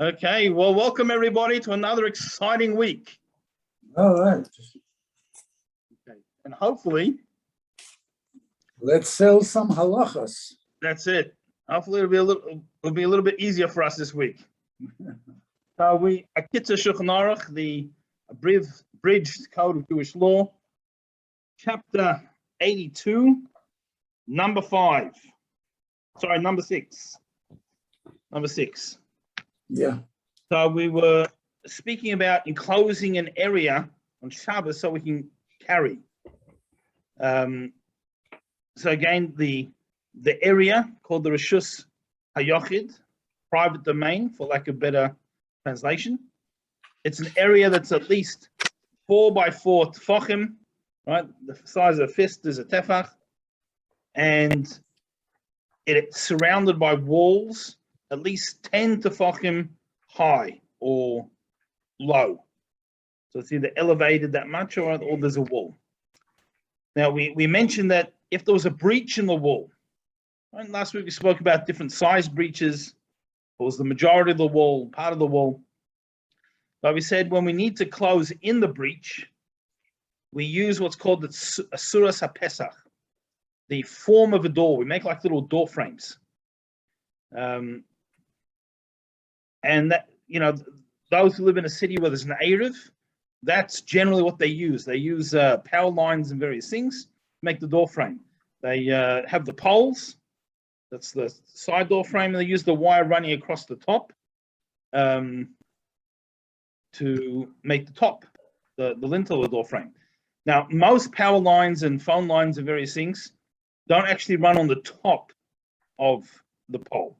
Okay, well, welcome everybody to another exciting week. All right. Okay. And hopefully, Let's sell some halachas. that's it. Hopefully it'll be a little bit easier for us this week. So Akitza Shulchan Aruch, the abridged code of Jewish law, chapter 82, number 5. Sorry, number 6. Number 6. Yeah. So we were speaking about enclosing an area on Shabbos so we can carry. So again, the area called the Rishus HaYochid, private domain, for lack of better translation. It's an area that's at least 4 by 4 tefachim, right? The size of a fist is a tefach, and it's surrounded by walls at least 10 tefachim high or low. So it's either elevated that much or there's a wall. Now, we mentioned that if there was a breach in the wall, right? Last week we spoke about different size breaches. It was the majority of the wall, part of the wall. But we said when we need to close in the breach, we use what's called the Suras HaPesach, the form of a door. We make like little door frames. And that, those who live in a city where there's an Erev, that's generally what they use. They use power lines and various things to make the door frame. They have the poles, that's the side door frame, and they use the wire running across the top to make the top, the lintel of the door frame. Now, most power lines and phone lines and various things don't actually run on the top of the pole,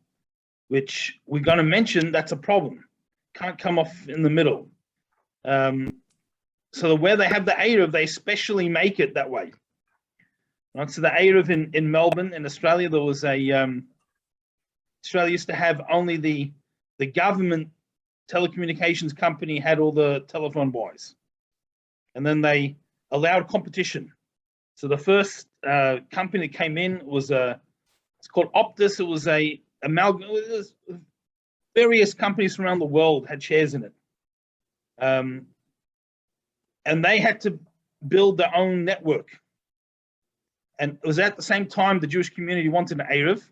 which we're going to mention that's a problem. Can't come off in the middle. So where they have the Erev, they specially make it that way. Right? So the Erev in Melbourne, in Australia, there was Australia used to have only the government telecommunications company had all the telephone wires. And then they allowed competition. So the first company that came in was it's called Optus. It was various companies from around the world had shares in it. And they had to build their own network. And it was at the same time the Jewish community wanted an Erev.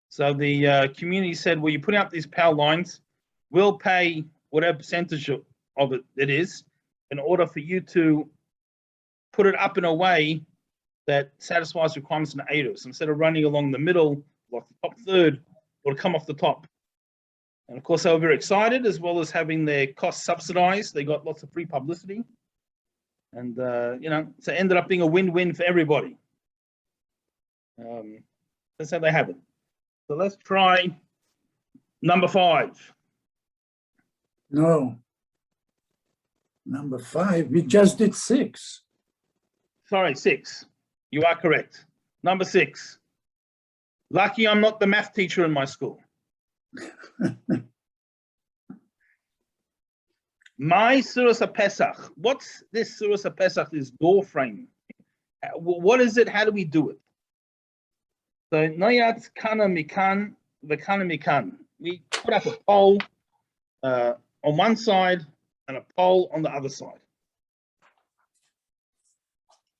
So the community said, well, you're putting up these power lines, we'll pay whatever percentage of it is in order for you to put it up in a way that satisfies requirements in the Erev. So instead of running along the middle, like the top third, it'll come off the top. And of course, they were very excited, as well as having their costs subsidized. They got lots of free publicity. And, so it ended up being a win-win for everybody. That's how they have it. So let's try number 5. No. Number 5. We just did 6. Sorry, 6. You are correct. Number 6. Lucky I'm not the math teacher in my school. My Suras HaPesach. What's this Suras HaPesach, this door frame? What is it? How do we do it? So, Noyat Kana Mikan, V'Kana Mikan. We put up a pole on one side and a pole on the other side.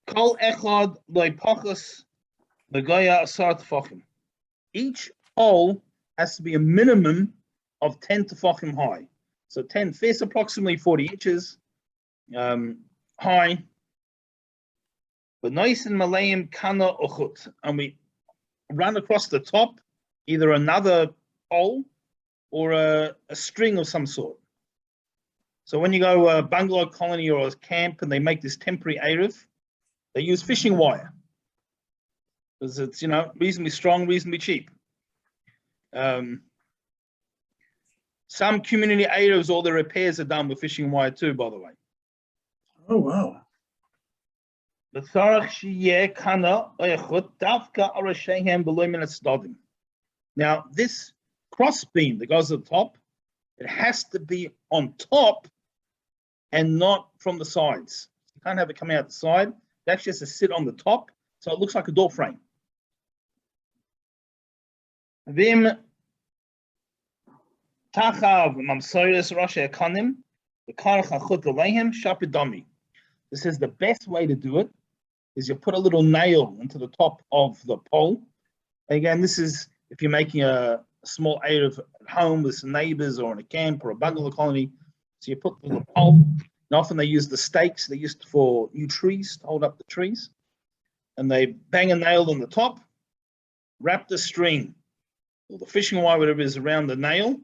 Kol Echad Loipachas V'Goya Asar Tefachim. Each pole has to be a minimum of 10 tefachim high. So 10 feet, approximately 40 inches high. But nice and malayim kana ochut. And we run across the top either another pole or a string of some sort. So when you go to a bungalow colony or a camp and they make this temporary Erev, they use fishing wire. Because it's, reasonably strong, reasonably cheap. Some community Erevs, all the repairs are done with fishing wire too, by the way. Oh, wow. Now, this cross beam that goes to the top, it has to be on top and not from the sides. You can't have it coming out the side. It actually has to sit on the top, so it looks like a door frame. Vim Tachav mamsoyres rosh ekonim the karach achut alehem shapidami. This is the best way to do it. Is you put a little nail into the top of the pole. Again, this is if you're making a small Erev at home with some neighbors or in a camp or a bungalow colony. So you put the little pole. And often they use the stakes they used for new trees to hold up the trees. And they bang a nail on the top, wrap the string or the fishing wire, whatever it is, around the nail,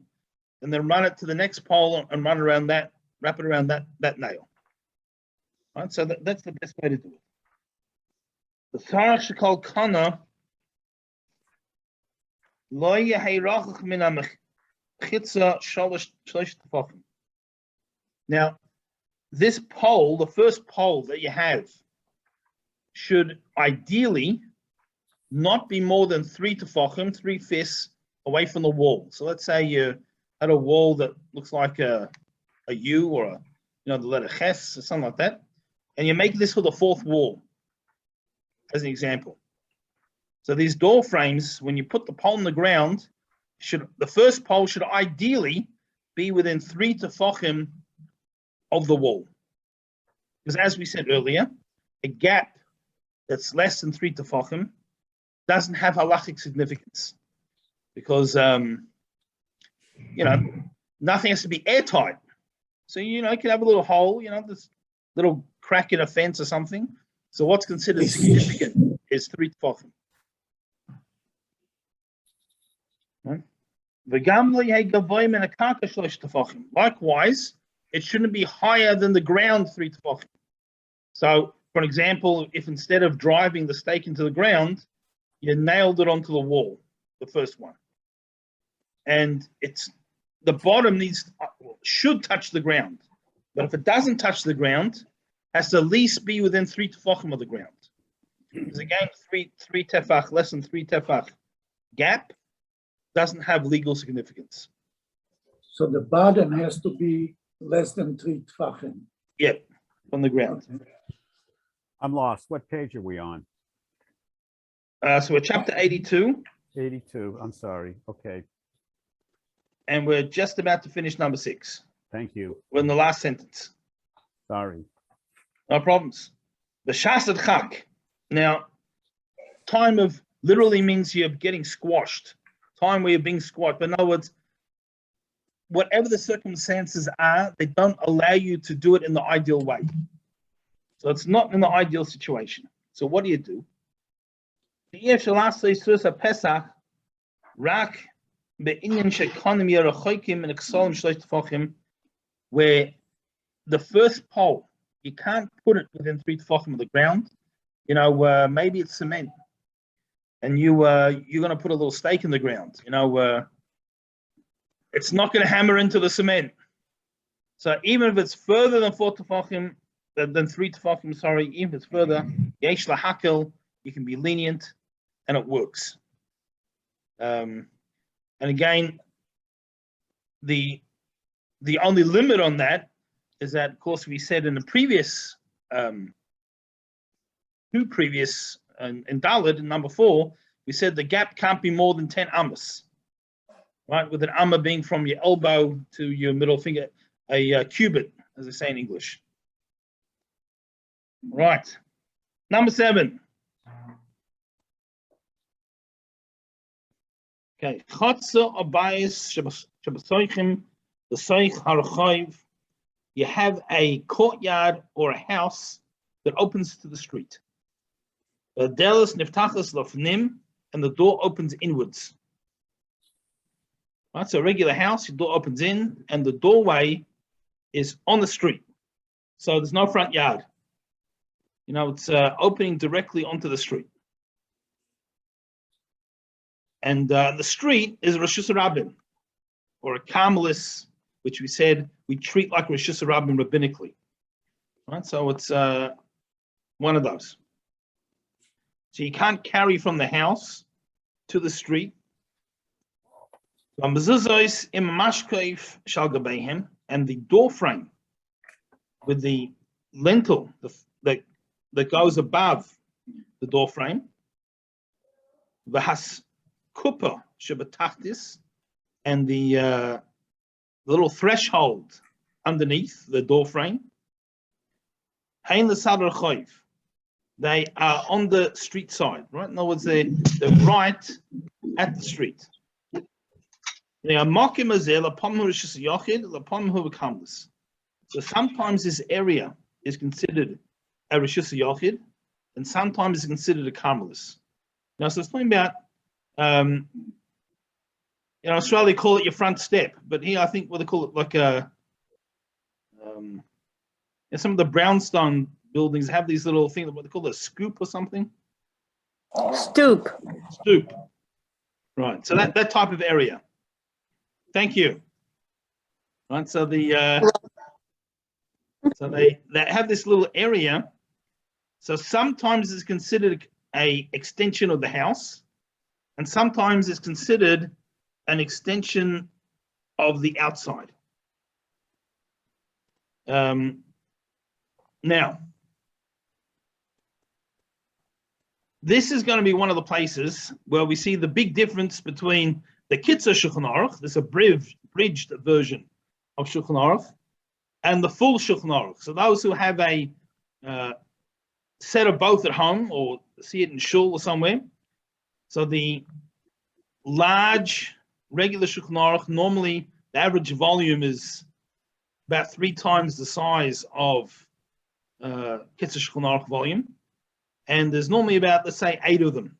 and then run it to the next pole and run around that, wrap it around that nail. Right, so that's the best way to do it. The Sarah Shekal Kana Lo Yeheirachach Min HaMechitza Shalosh Tefachim. Now, this pole, the first pole that you have, should ideally not be more than 3 tefachim, 3 fists away from the wall. So let's say you had a wall that looks like a U or the letter Ches or something like that, and you make this for the 4th wall, as an example. So these door frames, when you put the pole in the ground, the first pole should ideally be within 3 tefachim of the wall. Because as we said earlier, a gap that's less than 3 tefachim doesn't have halachic significance. Because, nothing has to be airtight. So, you can have a little hole, this little crack in a fence or something. So what's considered significant is 3 tefachim. Likewise, it shouldn't be higher than the ground 3 tefachim. So, for an example, if instead of driving the stake into the ground, you nailed it onto the wall, the first one, and the bottom should touch the ground, but if it doesn't touch the ground, it has to at least be within 3 tefachim of the ground. Because again, three tefach, less than 3 tefach gap doesn't have legal significance. So the bottom has to be less than 3 tefachim. Yep, from the ground. I'm lost. What page are we on? So we're chapter 82. 82. I'm sorry. Okay. And we're just about to finish number 6. Thank you. We're in the last sentence. Sorry. No problems. The Shasad Chak. Now, time of literally means you're getting squashed. Time where you're being squashed. But in other words, whatever the circumstances are, they don't allow you to do it in the ideal way. So it's not in the ideal situation. So what do you do? Where the first pole, you can't put it within 3 tefachim of the ground. Maybe it's cement, and you're going to put a little stake in the ground. It's not going to hammer into the cement. So even if it's further than 4 tefachim, than 3 tefachim, sorry, even if it's further, yesh lahakel, you can be lenient, and it works. And again, the only limit on that is that, of course, we said in the previous, 2 previous, in Dalet, in number 4, we said the gap can't be more than 10 amos, right? With an amma being from your elbow to your middle finger, a cubit, as they say in English. Right. Number 7. Okay. Chotzer abayis shabasoichim the soich harachayiv. You have a courtyard or a house that opens to the street. The delis niftachas lofnim, and the door opens inwards. Right. So a regular house, your door opens in, and the doorway is on the street. So there's no front yard. It's opening directly onto the street. And the street is Rosh Hashanah, or a Carmelis, which we said we treat like Rosh Hashanah rabbinically. Right? So it's one of those. So you can't carry from the house to the street. And the door frame with the lintel that goes above the door frame, v'has kupa shabbatachtis, and the little threshold underneath the door frame. Hein l'sadar choiv. They are on the street side, right? In other words, they're right at the street. They are mokim azel upon who rishus yochid, upon who becomes. So sometimes this area is considered a rishus yochid, and sometimes it's considered a karmelis. Now, so it's talking about, in Australia, they call it your front step, but here I think what they call it like a, some of the brownstone buildings have these little things, what they call a scoop or something. Stoop. Stoop. Right. So that type of area. Thank you. Right. So so they have this little area. So sometimes it's considered a extension of the house, and sometimes it's considered an extension of the outside. Now, this is going to be one of the places where we see the big difference between the Kitzur Shulchan Aruch, this abridged version of Shulchan Aruch, and the full Shulchan Aruch. So those who have a set of both at home or see it in shul or somewhere. So the large regular Shulchan Aruch, normally the average volume is about 3 times the size of Kitzur Shulchan Aruch volume. And there's normally about, let's say, 8 of them.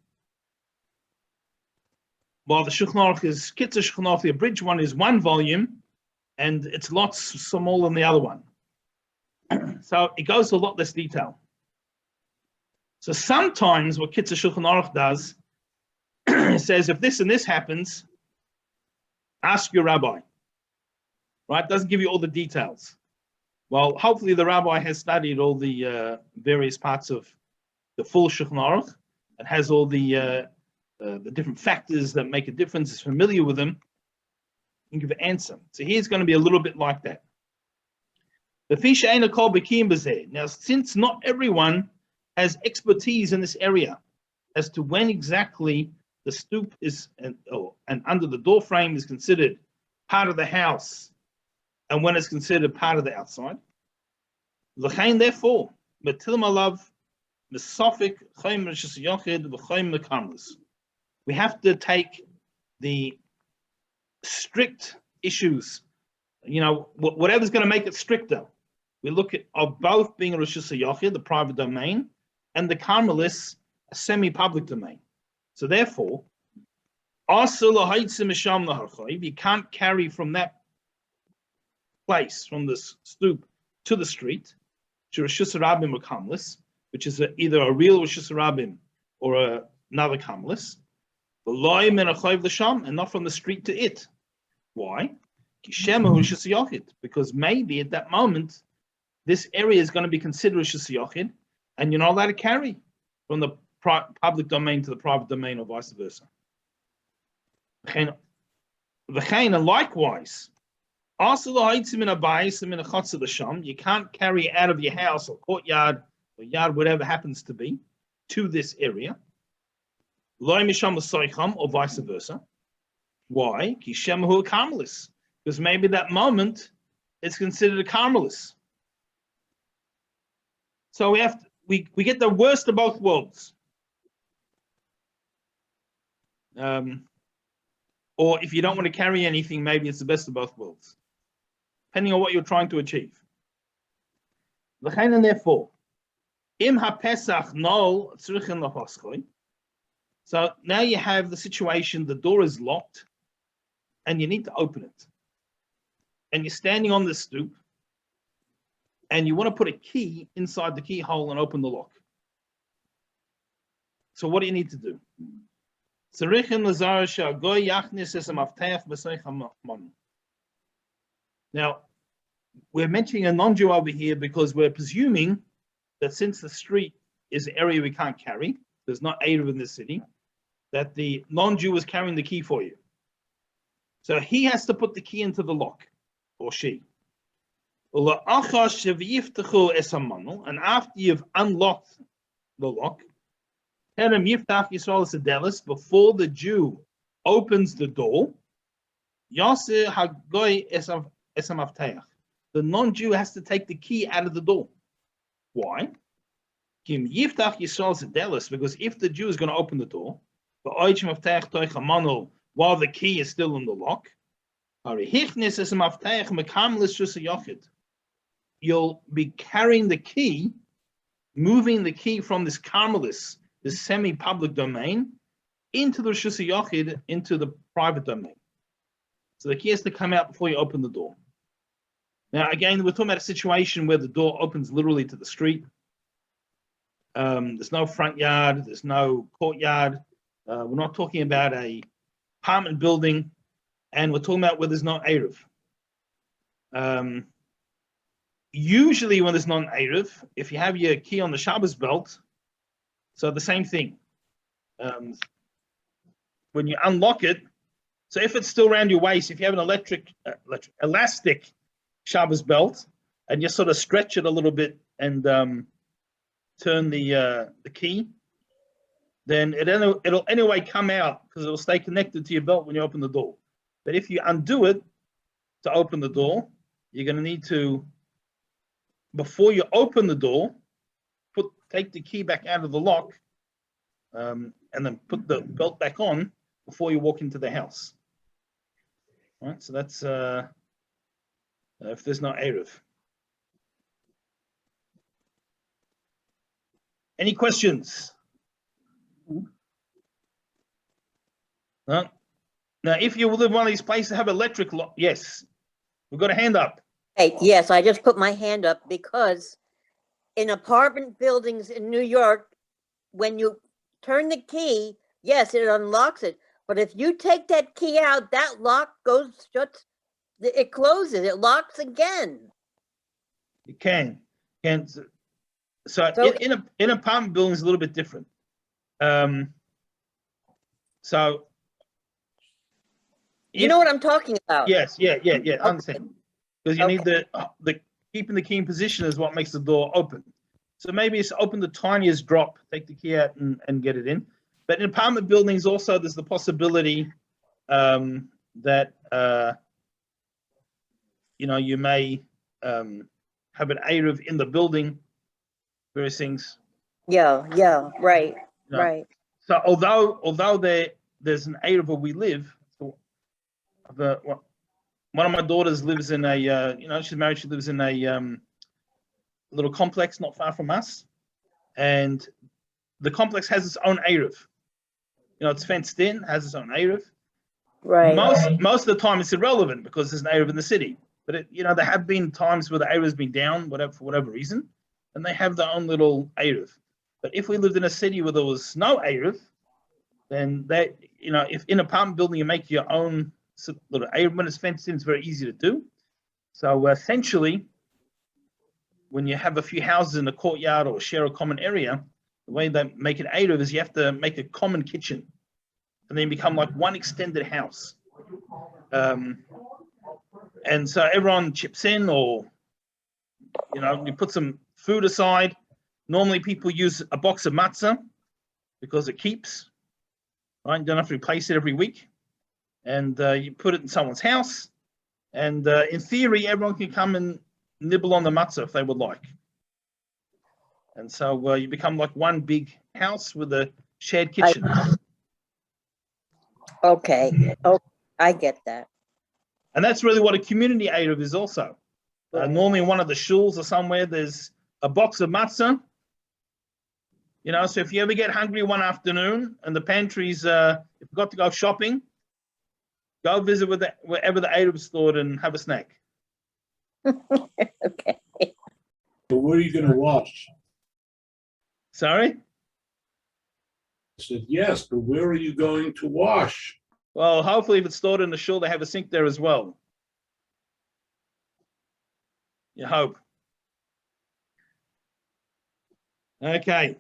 While the Shulchan Aruch is Kitzur Shulchan Aruch, the abridged one is 1 volume, and it's lots smaller than the other one. So it goes to a lot less detail. So sometimes what Kitzur Shulchan Aruch does, it says if this and this happens, ask your rabbi. Right? It doesn't give you all the details. Well, hopefully the rabbi has studied all the various parts of the full Shulchan Aruch and has all the different factors that make a difference, is familiar with them, and give an answer. So here's going to be a little bit like that. Now, since not everyone has expertise in this area as to when exactly the stoop is and under the door frame is considered part of the house and when it's considered part of the outside, therefore, we have to take the strict issues, whatever's going to make it stricter. We look at of both being a Rishus HaYochid, the private domain, and the Karmelis, a semi-public domain. So therefore, you can't carry from that place, from this stoop to the street, to Rishus HaRabim or Karmelis, which is either a real Rishus HaRabim or another Karmelis, and not from the street to it. Why? Because maybe at that moment, this area is going to be considered Rishus HaYochid, and you're not allowed to carry from the public domain to the private domain or vice versa. And likewise, you can't carry out of your house or courtyard or yard, whatever happens to be, to this area. Or vice versa. Why? Because maybe that moment it's considered a Karmelis. So we get the worst of both worlds. Or if you don't want to carry anything, maybe it's the best of both worlds, depending on what you're trying to achieve. Therefore, so now you have the situation, the door is locked, and you need to open it. And you're standing on the stoop, and you want to put a key inside the keyhole and open the lock. So what do you need to do? Now, we're mentioning a non-Jew over here because we're presuming that since the street is an area we can't carry, there's not 8 in the city, that the non-Jew is carrying the key for you. So he has to put the key into the lock, or she. And after you've unlocked the lock, before the Jew opens the door, es hamafteach. The non-Jew has to take the key out of the door. Why? Kim yiftach Yisrael zedelis, because if the Jew is going to open the door, while the key is still in the lock, you'll be carrying the key, moving the key from this carmelis, this semi-public domain, into the Rishus HaYachid, into the private domain. So the key has to come out before you open the door. Now, again, we're talking about a situation where the door opens literally to the street. There's no front yard, there's no courtyard. We're not talking about a apartment building, and we're talking about where there's no Eruv. Usually when there's non Eruv, if you have your key on the Shabbos belt, so the same thing. When you unlock it, so if it's still around your waist, if you have an elastic Shabbos belt, and you sort of stretch it a little bit and turn the key, then it'll anyway come out because it'll stay connected to your belt when you open the door. But if you undo it to open the door, you're going to need to, before you open the door, take the key back out of the lock, and then put the belt back on before you walk into the house. All right, so that's if there's no Eruv. Any questions? No? Now, if you live in one of these places that have electric lock, yes. We've got a hand up. Hey, yes, I just put my hand up because in apartment buildings in New York, when you turn the key, yes, it unlocks it. But if you take that key out, that lock it closes, it locks again. You can. So in apartment buildings, a little bit different. So you know what I'm talking about? Yes, yeah. I understand. Because you need the keeping the key in position is what makes the door open. So maybe it's open the tiniest drop, take the key out and get it in. But in apartment buildings also, there's the possibility that you may have an Eruv in the building, various things. Yeah, right, right. So although there's an Eruv where we live, one of my daughters lives in a, she's married, she lives in a little complex not far from us. And the complex has its own Eruv. It's fenced in, has its own Eruv. Right. Most of the time it's irrelevant because there's an Eruv in the city. But there have been times where the Eruv has been down, for whatever reason, and they have their own little Eruv. But if we lived in a city where there was no Eruv, then if in an apartment building you make your own little Eruv, when it's fenced in, it's very easy to do. So essentially, when you have a few houses in a courtyard or share a common area, the way they make an Eruv is you have to make a common kitchen, and then become like one extended house. And so everyone chips in, or you put some food aside. Normally people use a box of matzah because it keeps, right? You don't have to replace it every week. And you put it in someone's house. And in theory, everyone can come and nibble on the matzah if they would like. And so you become like one big house with a shared kitchen. Okay. Oh, I get that. And that's really what a community Eruv is also. Normally in one of the shuls or somewhere, there's a box of matzah. So if you ever get hungry one afternoon and the pantry's, you forgot to go shopping, go visit wherever the Eruv is stored and have a snack. Okay. But where are you going to wash? Sorry? I said, yes, but where are you going to wash? Well, hopefully if it's stored in the shul, they have a sink there as well. You hope. Okay.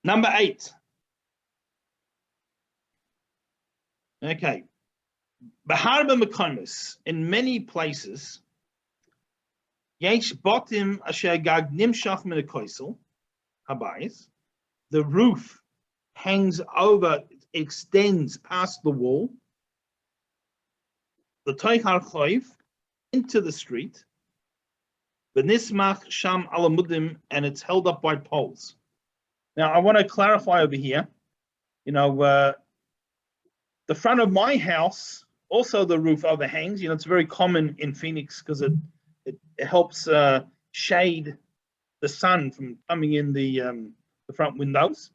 Number 8. Okay. Beharba Mekonos, in many places, Yesh Botim Asher Gag Nimshach Min Habayis, the roof hangs over, extends past the wall, the Toichar Choiv, into the street, the Nismach Sham Alamudim, and it's held up by poles. Now, I want to clarify over here, the front of my house, also the roof overhangs. It's very common in Phoenix because it helps shade the sun from coming in the front windows.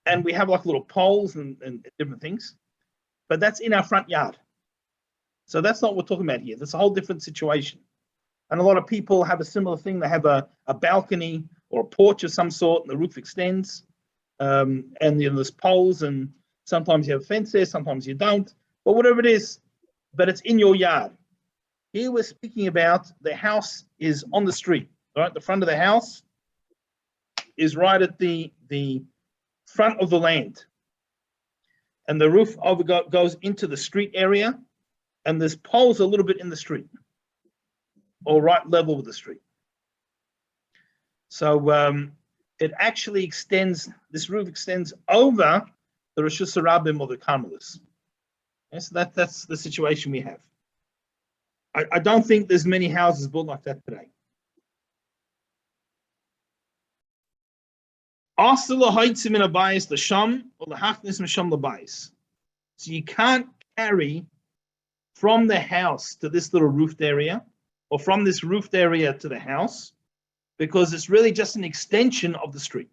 And we have like little poles and different things, but that's in our front yard. So that's not what we're talking about here. That's a whole different situation. And a lot of people have a similar thing. They have a balcony or a porch of some sort, and the roof extends. And there's poles, and sometimes you have a fence there, sometimes you don't. But whatever it is, but it's in your yard. Here we're speaking about the house is on the street. Right, the front of the house is right at the front of the land, and the roof goes into the street area, and there's poles a little bit in the street, or right level with the street. So it actually extends. This roof extends over the Rosh Hashanah or the Carmelis. Okay, so that's the situation we have. I don't think there's many houses built like that today. So you can't carry from the house to this little roofed area, or from this roofed area to the house, because it's really just an extension of the street.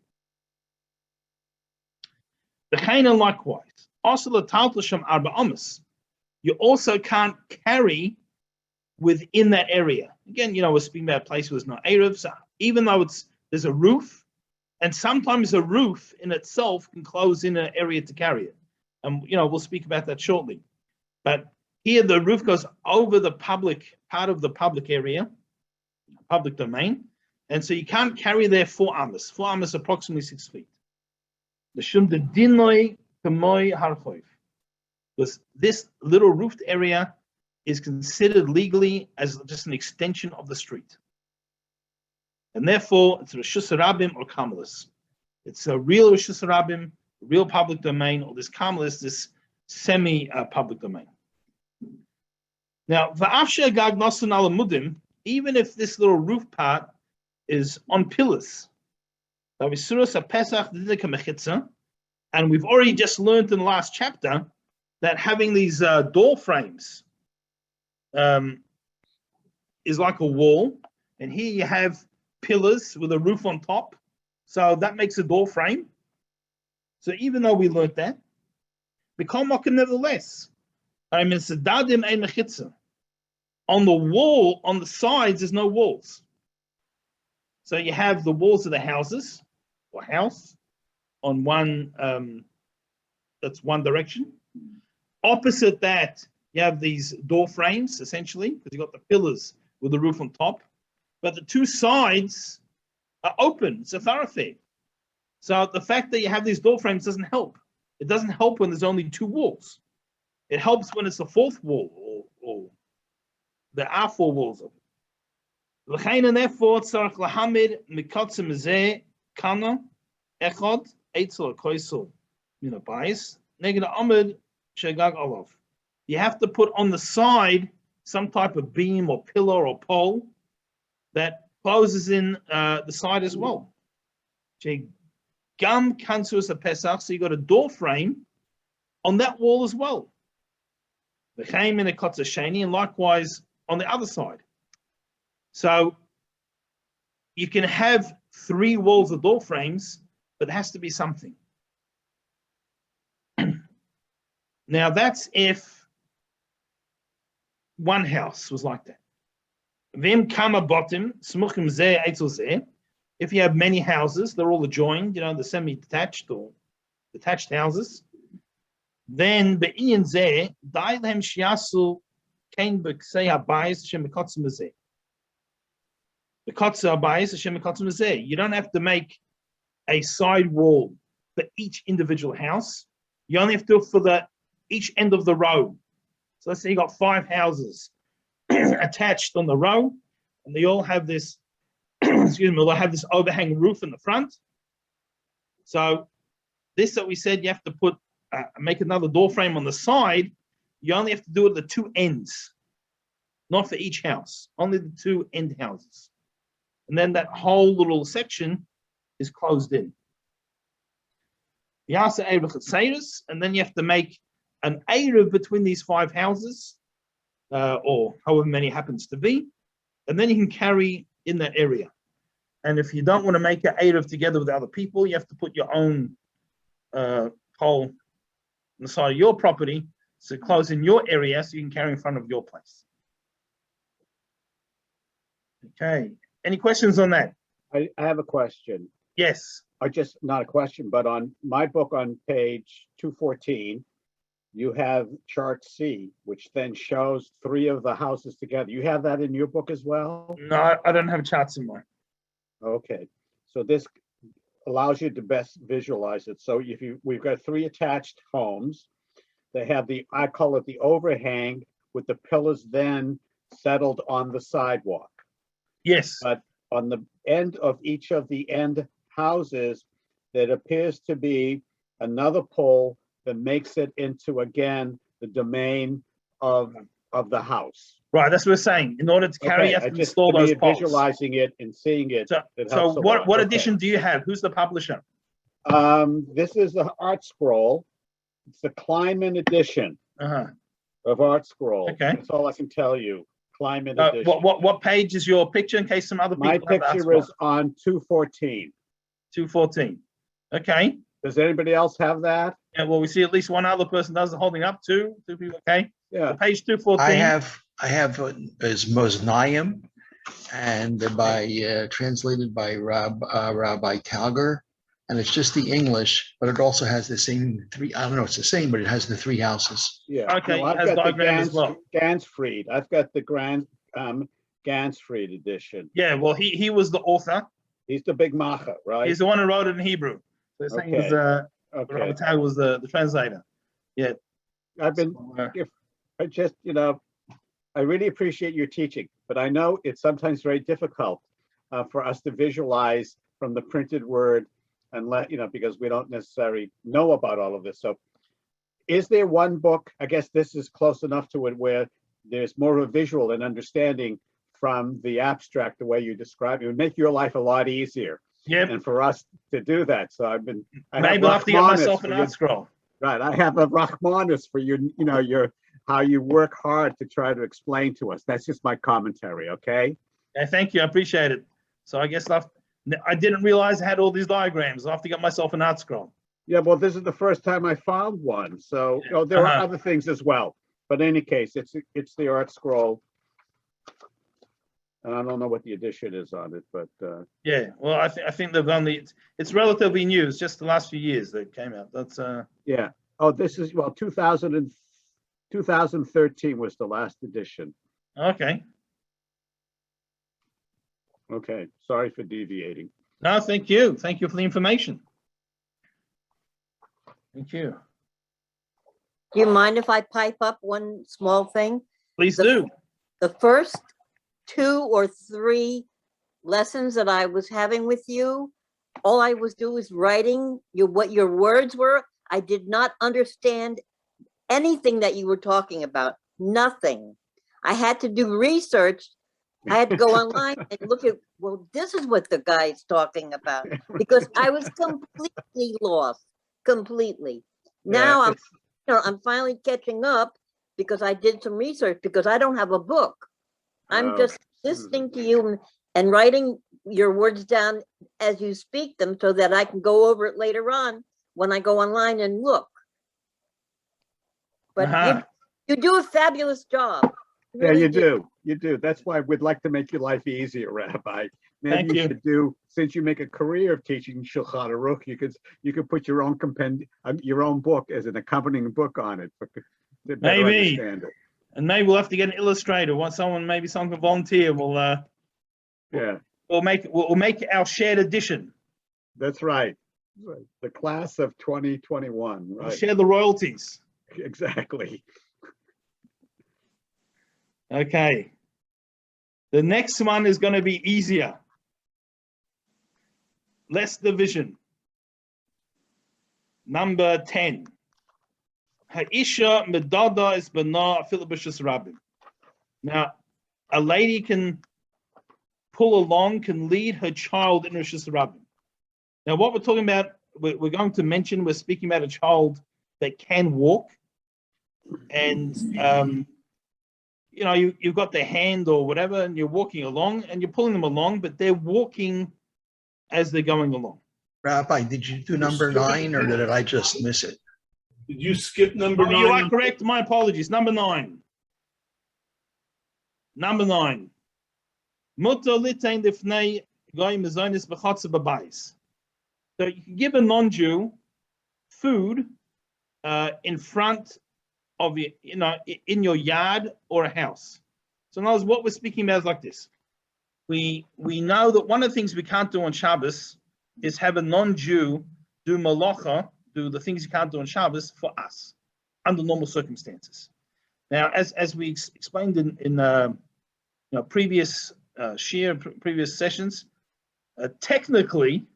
Likewise, you also can't carry within that area. Again, we're speaking about a place where there's no Erev, so even though there's a roof, and sometimes a roof in itself can close in an area to carry it. And, we'll speak about that shortly. But here the roof goes over the public part of the public area, public domain. And so you can't carry there 4 amas. 4 amas, approximately 6 feet. Because this little roofed area is considered legally as just an extension of the street. And therefore, it's Rosh Hashanah or Carmelis. It's a real Rosh Hashanah, real public domain, or this Carmelis, this semi-public domain. Now, even if this little roof part is on pillars, and we've already just learned in the last chapter that having these door frames is like a wall, and here you have pillars with a roof on top, so that makes a door frame. So even though we learned that, nevertheless, on the wall, on the sides, there's no walls. So you have the walls of the houses or house on one, that's one direction. Opposite that, you have these door frames, essentially, because you've got the pillars with the roof on top. But the 2 sides are open. It's a thoroughfare. So the fact that you have these door frames doesn't help. It doesn't help when there's only 2 walls. It helps when it's the 4th wall, or there are 4 walls of it. And therefore, you have to put on the side some type of beam or pillar or pole that closes in the side as well. So you got a door frame on that wall as well. And likewise on the other side. So you can have 3 walls of door frames, but there has to be something. Now that's if one house was like that. If you have many houses, they're all adjoined, the semi-detached or detached houses, then the you don't have to make a side wall for each individual house. You only have to do it for each end of the row. So let's say you got 5 houses attached on the row, and they all have this, excuse me, they have this overhang roof in the front. So this that we said, you have to put make another door frame on the side, you only have to do it at the two ends, not for each house, only the two end houses. And then that whole little section is closed in. And then you have to make an Erev between these 5 houses, or however many happens to be, and then you can carry in that area. And if you don't want to make an Erev together with other people, you have to put your own pole on the side of your property, so close in your area so you can carry in front of your place. Okay, any questions on that? I have a question. Yes. Or just not a question, but on my book on page 214, you have chart C, which then shows 3 of the houses together. You have that in your book as well? No, I don't have charts in mine. Okay, so this allows you to best visualize it. So if we've got 3 attached homes. They have I call it the overhang with the pillars then settled on the sidewalk. Yes. But on the end of each of the end houses, there appears to be another pole that makes it into, again, the domain of the house. Right, that's what we're saying. In order to carry, you have to install those poles. Visualizing it and seeing it. So what edition do you have? Who's the publisher? This is the Art Scroll. It's the Kleiman edition of Art Scroll. Okay. That's all I can tell you. Kleiman edition. What page is your picture in case some other people My have the Art picture Scroll? is on 214. 214. Okay. Does anybody else have that? Yeah, well, we see at least one other person does it holding up two people. Okay. Yeah. Page 214. I have as Mosnaim, and translated by Rabbi Kalgar, and it's just the English, but it also has the same 3. I don't know, it's the same, but it has the 3 houses. Yeah. Okay, No, it has diagram as well. Gansfried. I've got the Gansfried edition. Yeah, well, he was the author. He's the big macha, right? He's the one who wrote it in Hebrew. So saying Okay. was Rabbi Tag was the translator. Yeah. I've been, I really appreciate your teaching, but I know it's sometimes very difficult for us to visualize from the printed word and because we don't necessarily know about all of this. So is there one book, I guess this is close enough to it, where there's more of a visual and understanding from the abstract, the way you describe it would make your life a lot easier. Yep. And for us to do that. So maybe I'll have to get myself an Art Scroll. Right. I have a Rahmanis for you, how you work hard to try to explain to us. That's just my commentary, okay? Yeah, thank you. I appreciate it. So I guess I didn't realize I had all these diagrams. I'll have to get myself an Art Scroll. Yeah, well, this is the first time I found one. So there are other things as well. But in any case, it's the Art Scroll. And I don't know what the edition is on it, but yeah, well, I think they've only it's relatively new. It's just the last few years that it came out. That's yeah. Oh, this is 2013 was the last edition. okay. Okay, sorry for deviating. No, thank you. Thank you for the information. Thank you. Do you mind if I pipe up one small thing? Please do. The first 2 or 3 lessons that I was having with you, all I was doing was writing what your words were. I did not understand anything that you were talking about. Nothing. I had to do research. I had to go online and look at, well, this is what the guy's talking about, because I was completely lost, completely. Now I'm finally catching up because I did some research, because I don't have a book. I'm just listening to you and writing your words down as you speak them so that I can go over it later on when I go online and look. But you do a fabulous job. Yeah, you do. You do. That's why we'd like to make your life easier, Rabbi. Maybe you should do, since you make a career of teaching Shulchan Aruch, you could put your own your own book as an accompanying book on it. To better understand it. And maybe we'll have to get an illustrator. Maybe someone can volunteer. We'll make our shared edition. That's right. The class of 2021. Right. We'll share the royalties. Exactly. Okay. The next one is going to be easier. Less division. Number 10. Ha'isha medada is bana filibishus rabbim. Now, a lady can pull along, can lead her child in Rishus Rabbim. Now, what we're talking about, we're going to mention, we're speaking about a child that can walk, and you've got their hand or whatever, and you're walking along, and you're pulling them along, but they're walking as they're going along. Rabbi, did you do number 9 or did I just miss it? Did you skip number 9? You are correct. My apologies. Number 9. Number 9. So you can give a non-Jew food in front of you, in your yard or a house. So in other words, what we're speaking about is like this. We know that one of the things we can't do on Shabbos is have a non-Jew do malacha, do the things you can't do on Shabbos for us under normal circumstances. Now, as we explained in previous previous sessions, technically,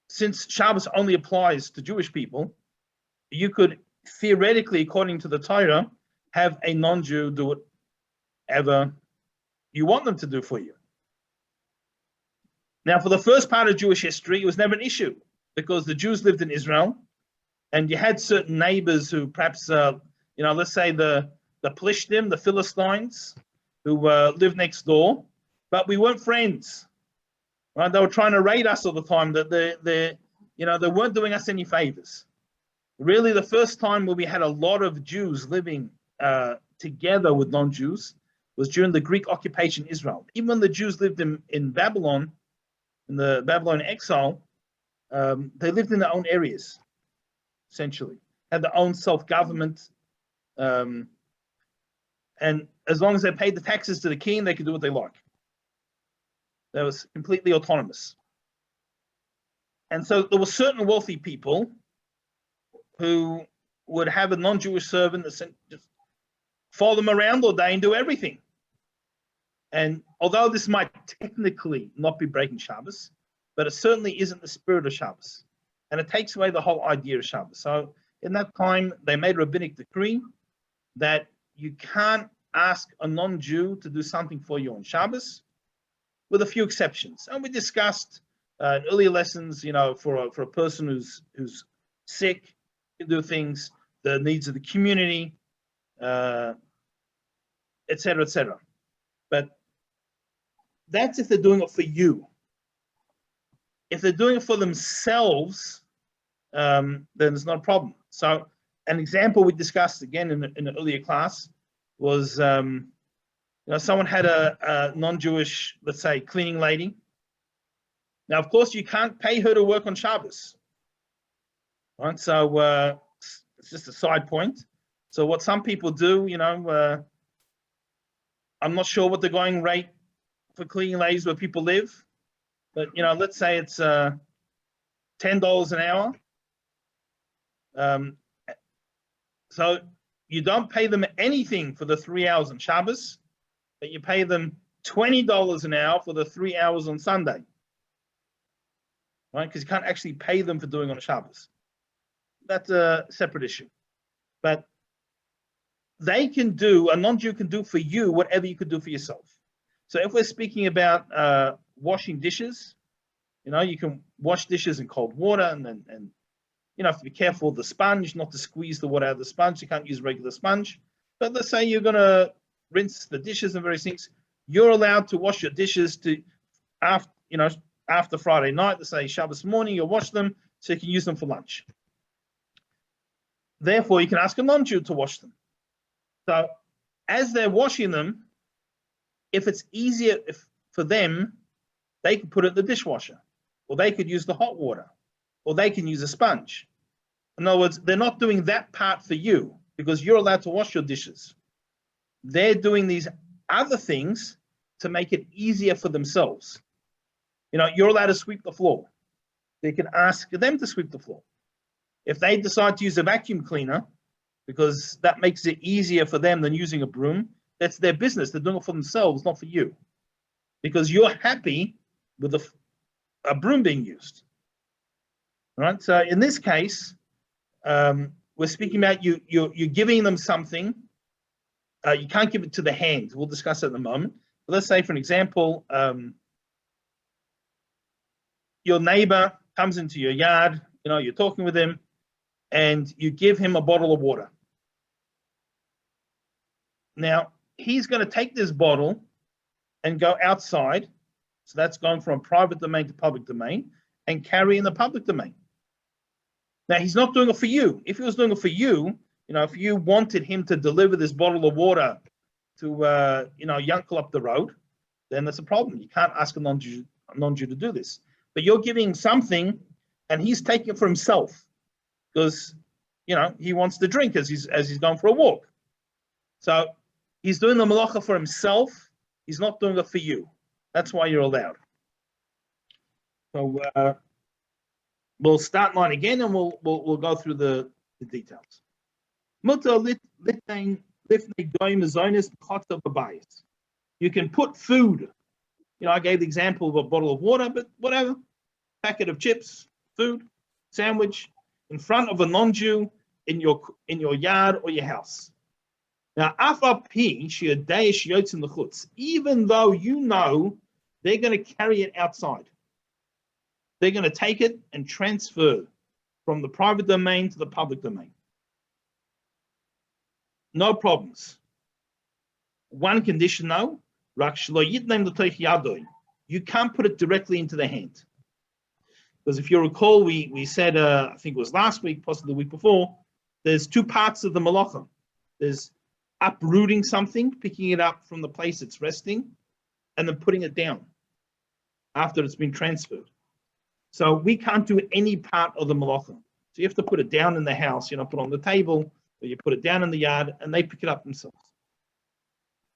since Shabbos only applies to Jewish people, you could theoretically, according to the Torah, have a non-Jew do whatever you want them to do for you. Now, for the first part of Jewish history, it was never an issue because the Jews lived in Israel, and you had certain neighbors who perhaps, let's say the Plishtim, the Philistines, who lived next door, but we weren't friends. Right? They were trying to raid us all the time. That they weren't doing us any favors. Really, the first time where we had a lot of Jews living together with non-Jews was during the Greek occupation Israel. Even when the Jews lived in Babylon, in the Babylonian exile, they lived in their own areas, essentially, had their own self-government, and as long as they paid the taxes to the king, they could do what they like. That was completely autonomous. And so there were certain wealthy people who would have a non-Jewish servant that just follow them around all day and do everything. And although this might technically not be breaking Shabbos, but it certainly isn't the spirit of Shabbos. And it takes away the whole idea of Shabbos. So in that time, they made a rabbinic decree that you can't ask a non-Jew to do something for you on Shabbos, with a few exceptions. And we discussed in earlier lessons, for a person who's sick, can do things, the needs of the community, et cetera, et cetera. But that's if they're doing it for you. If they're doing it for themselves, then it's not a problem. So an example we discussed again in an earlier class was, someone had a non-Jewish, let's say, cleaning lady. Now, of course, you can't pay her to work on Shabbos. Right? So it's just a side point. So what some people do, I'm not sure what the going rate for cleaning ladies where people live, but let's say it's $10 an hour. So you don't pay them anything for the 3 hours on Shabbos, but you pay them $20 an hour for the 3 hours on Sunday, right? Because you can't actually pay them for doing on Shabbos. That's a separate issue. But they can do, a non-Jew can do for you whatever you could do for yourself. So if we're speaking about washing dishes, you can wash dishes in cold water, and you have to be careful of the sponge, not to squeeze the water out of the sponge. You can't use regular sponge. But let's say you're going to rinse the dishes and various things. You're allowed to wash your dishes after Friday night. Let's say Shabbos morning, you'll wash them so you can use them for lunch. Therefore, you can ask a non-Jew to wash them. So as they're washing them, if it's easier for them, they can put it in the dishwasher, or they could use the hot water, or they can use a sponge. In other words, they're not doing that part for you because you're allowed to wash your dishes. They're doing these other things to make it easier for themselves. You're allowed to sweep the floor. They can ask them to sweep the floor. If they decide to use a vacuum cleaner, because that makes it easier for them than using a broom, that's their business. They're doing it for themselves, not for you. Because you're happy with a broom being used. All right? So in this case, we're we're speaking about you're giving them something. You can't give it to the hand. We'll discuss that in a moment. But let's say, for an example, your neighbor comes into your yard, you're talking with him, and you give him a bottle of water. Now, he's going to take this bottle and go outside. So that's gone from private domain to public domain and carry in the public domain. Now, he's not doing it for you. If he was doing it for you, if you wanted him to deliver this bottle of water to, Yankel up the road, then that's a problem. You can't ask a non-Jew to do this. But you're giving him something, and he's taking it for himself because, he wants to drink as he's going for a walk. So he's doing the malacha for himself. He's not doing it for you. That's why you're allowed. So we'll start line again, and we'll go through the details. You can put food. I gave the example of a bottle of water, but whatever, packet of chips, food, sandwich, in front of a non-Jew in your yard or your house. Now, even though they're going to carry it outside, they're going to take it and transfer from the private domain to the public domain. No problems. One condition though, you can't put it directly into the hand. Because if you recall, we said, I think it was last week, possibly the week before, there's two parts of the malacha. There's uprooting something, picking it up from the place it's resting, and then putting it down after it's been transferred. So we can't do any part of the malacha. So you have to put it down in the house, put it on the table, or you put it down in the yard, and they pick it up themselves.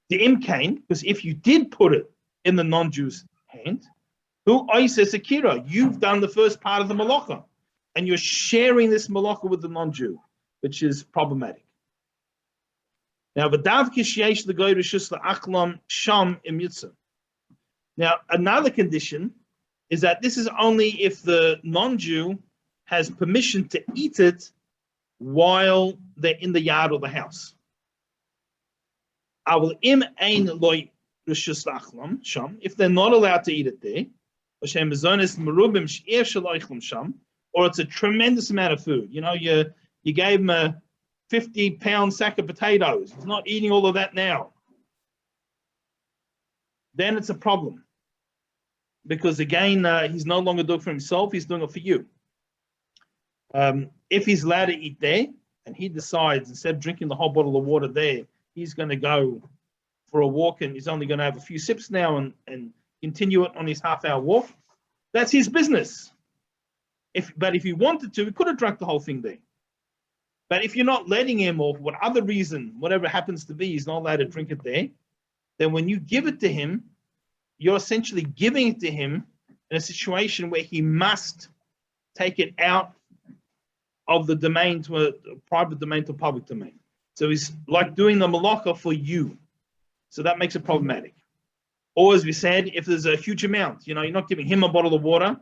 The imkain, because if you did put it in the non-Jew's hand, you've done the first part of the malacha, and you're sharing this malacha with the non-Jew, which is problematic. Now, now, another condition is that this is only if the non-Jew has permission to eat it while they're in the yard or the house. If they're not allowed to eat it there, or it's a tremendous amount of food. You gave him a 50-pound sack of potatoes. He's not eating all of that now. Then it's a problem. Because again, he's no longer doing it for himself, he's doing it for you. If he's allowed to eat there, and he decides, instead of drinking the whole bottle of water there, he's going to go for a walk and he's only going to have a few sips now and continue it on his half-hour walk, that's his business. But if he wanted to, he could have drunk the whole thing there. But if you're not letting him, or for what other reason, whatever it happens to be, he's not allowed to drink it there, then when you give it to him, you're essentially giving it to him in a situation where he must take it out of the domain to a private domain to a public domain. So he's like doing the malacha for you. So that makes it problematic. Or as we said, if there's a huge amount, you're not giving him a bottle of water,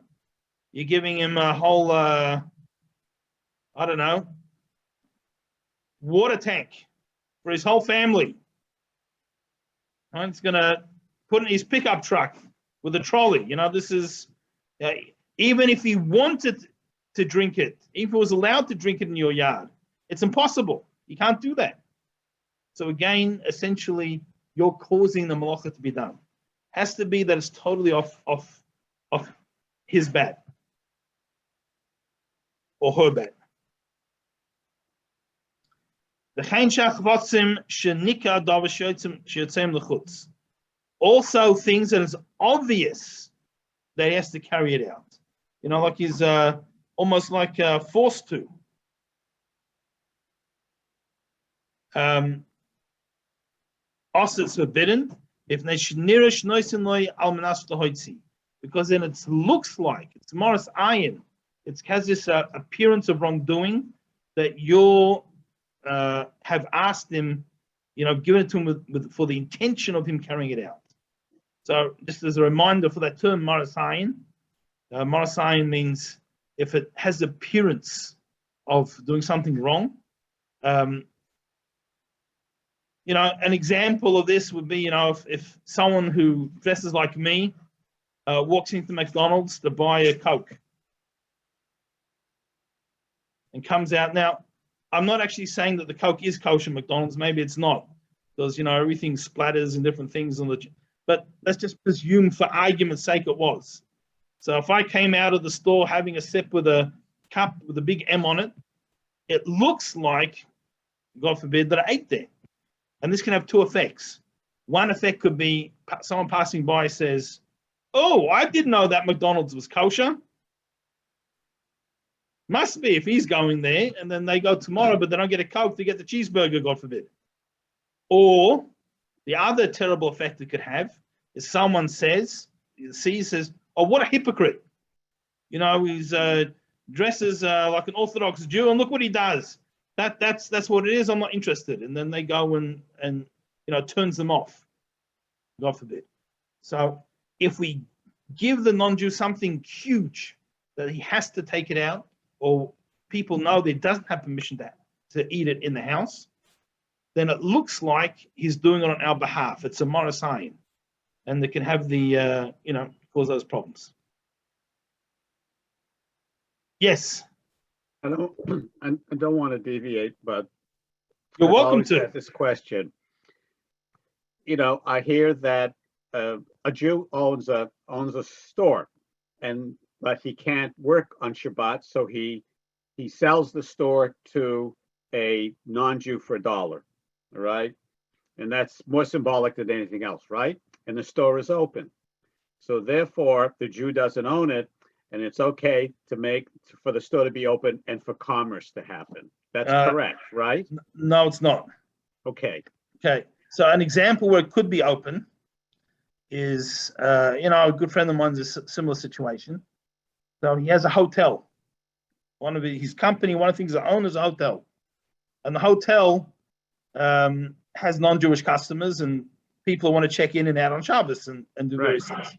you're giving him a whole, water tank for his whole family. Right? It's going to put in his pickup truck with a trolley. This is, even if he wanted to drink it, if he was allowed to drink it in your yard, it's impossible. You can't do that. So again, essentially, you're causing the malacha to be done. Has to be that it's totally off his bat or her bat. Also, things that is obvious that he has to carry it out. Like he's almost like forced to. Also, it's forbidden if because then it looks like it's Morris Ayin. It has this appearance of wrongdoing that you have asked him, given it to him for the intention of him carrying it out. So, just as a reminder for that term, Morris Ayin. Morris Ayin means if it has the appearance of doing something wrong, You know, an example of this would be, you know, if someone who dresses like me walks into McDonald's to buy a Coke and comes out. Now, I'm not actually saying that the Coke is kosher McDonald's. Maybe it's not, because, you know, everything splatters and different things on the. But let's just presume, for argument's sake, it was. So if I came out of the store having a sip with a cup with a big M on it, it looks like, God forbid, that I ate there. And this can have two effects. One effect could be someone passing by says, "Oh, I didn't know that McDonald's was kosher. Must be if he's going there." And then they go tomorrow, but they don't get a Coke, they get the cheeseburger, God forbid. Or the other terrible effect it could have is someone says, "Oh, what a hypocrite. You know, he's dresses like an Orthodox Jew, and look what he does. That's what it is. I'm not interested." And then they go and you know, turns them off, God forbid. So if we give the non-Jew something huge that he has to take it out, or people know that he doesn't have permission to eat it in the house, then it looks like he's doing it on our behalf. It's a monosign, and they can have the you know, cause those problems. Yes. I don't want to deviate, but You're I've welcome always to. had this question. You know, I hear that a Jew owns a store, but he can't work on Shabbat, so he sells the store to a non-Jew for $1, all right? And that's more symbolic than anything else, right? And the store is open. So therefore, the Jew doesn't own it, and it's okay for the store to be open and for commerce to happen. That's correct, right? No, it's not. Okay. Okay. So an example where it could be open is, you know, a good friend of mine's a similar situation. So he has a hotel. One of his company, one of the things that owns is a hotel. And the hotel has non-Jewish customers and people who want to check in and out on Shabbos and do various things.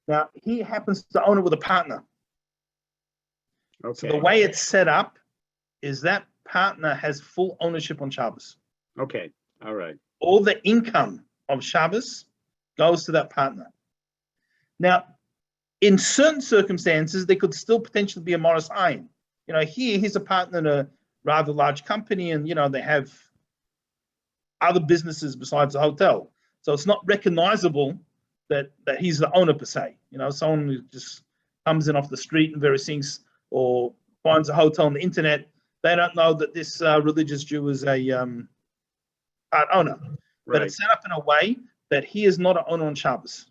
Now, he happens to own it with a partner. Okay. So the way it's set up is that partner has full ownership on Shabbos. Okay. All right. All the income of Shabbos goes to that partner. Now, in certain circumstances, there could still potentially be a Morris Ayin. You know, he's a partner in a rather large company, and, you know, they have other businesses besides the hotel. So it's not recognizable that he's the owner per se. You know, someone who just comes in off the street and various things, or finds a hotel on the internet, they don't know that this religious Jew is a part owner. Right. But it's set up in a way that he is not an owner on Shabbos.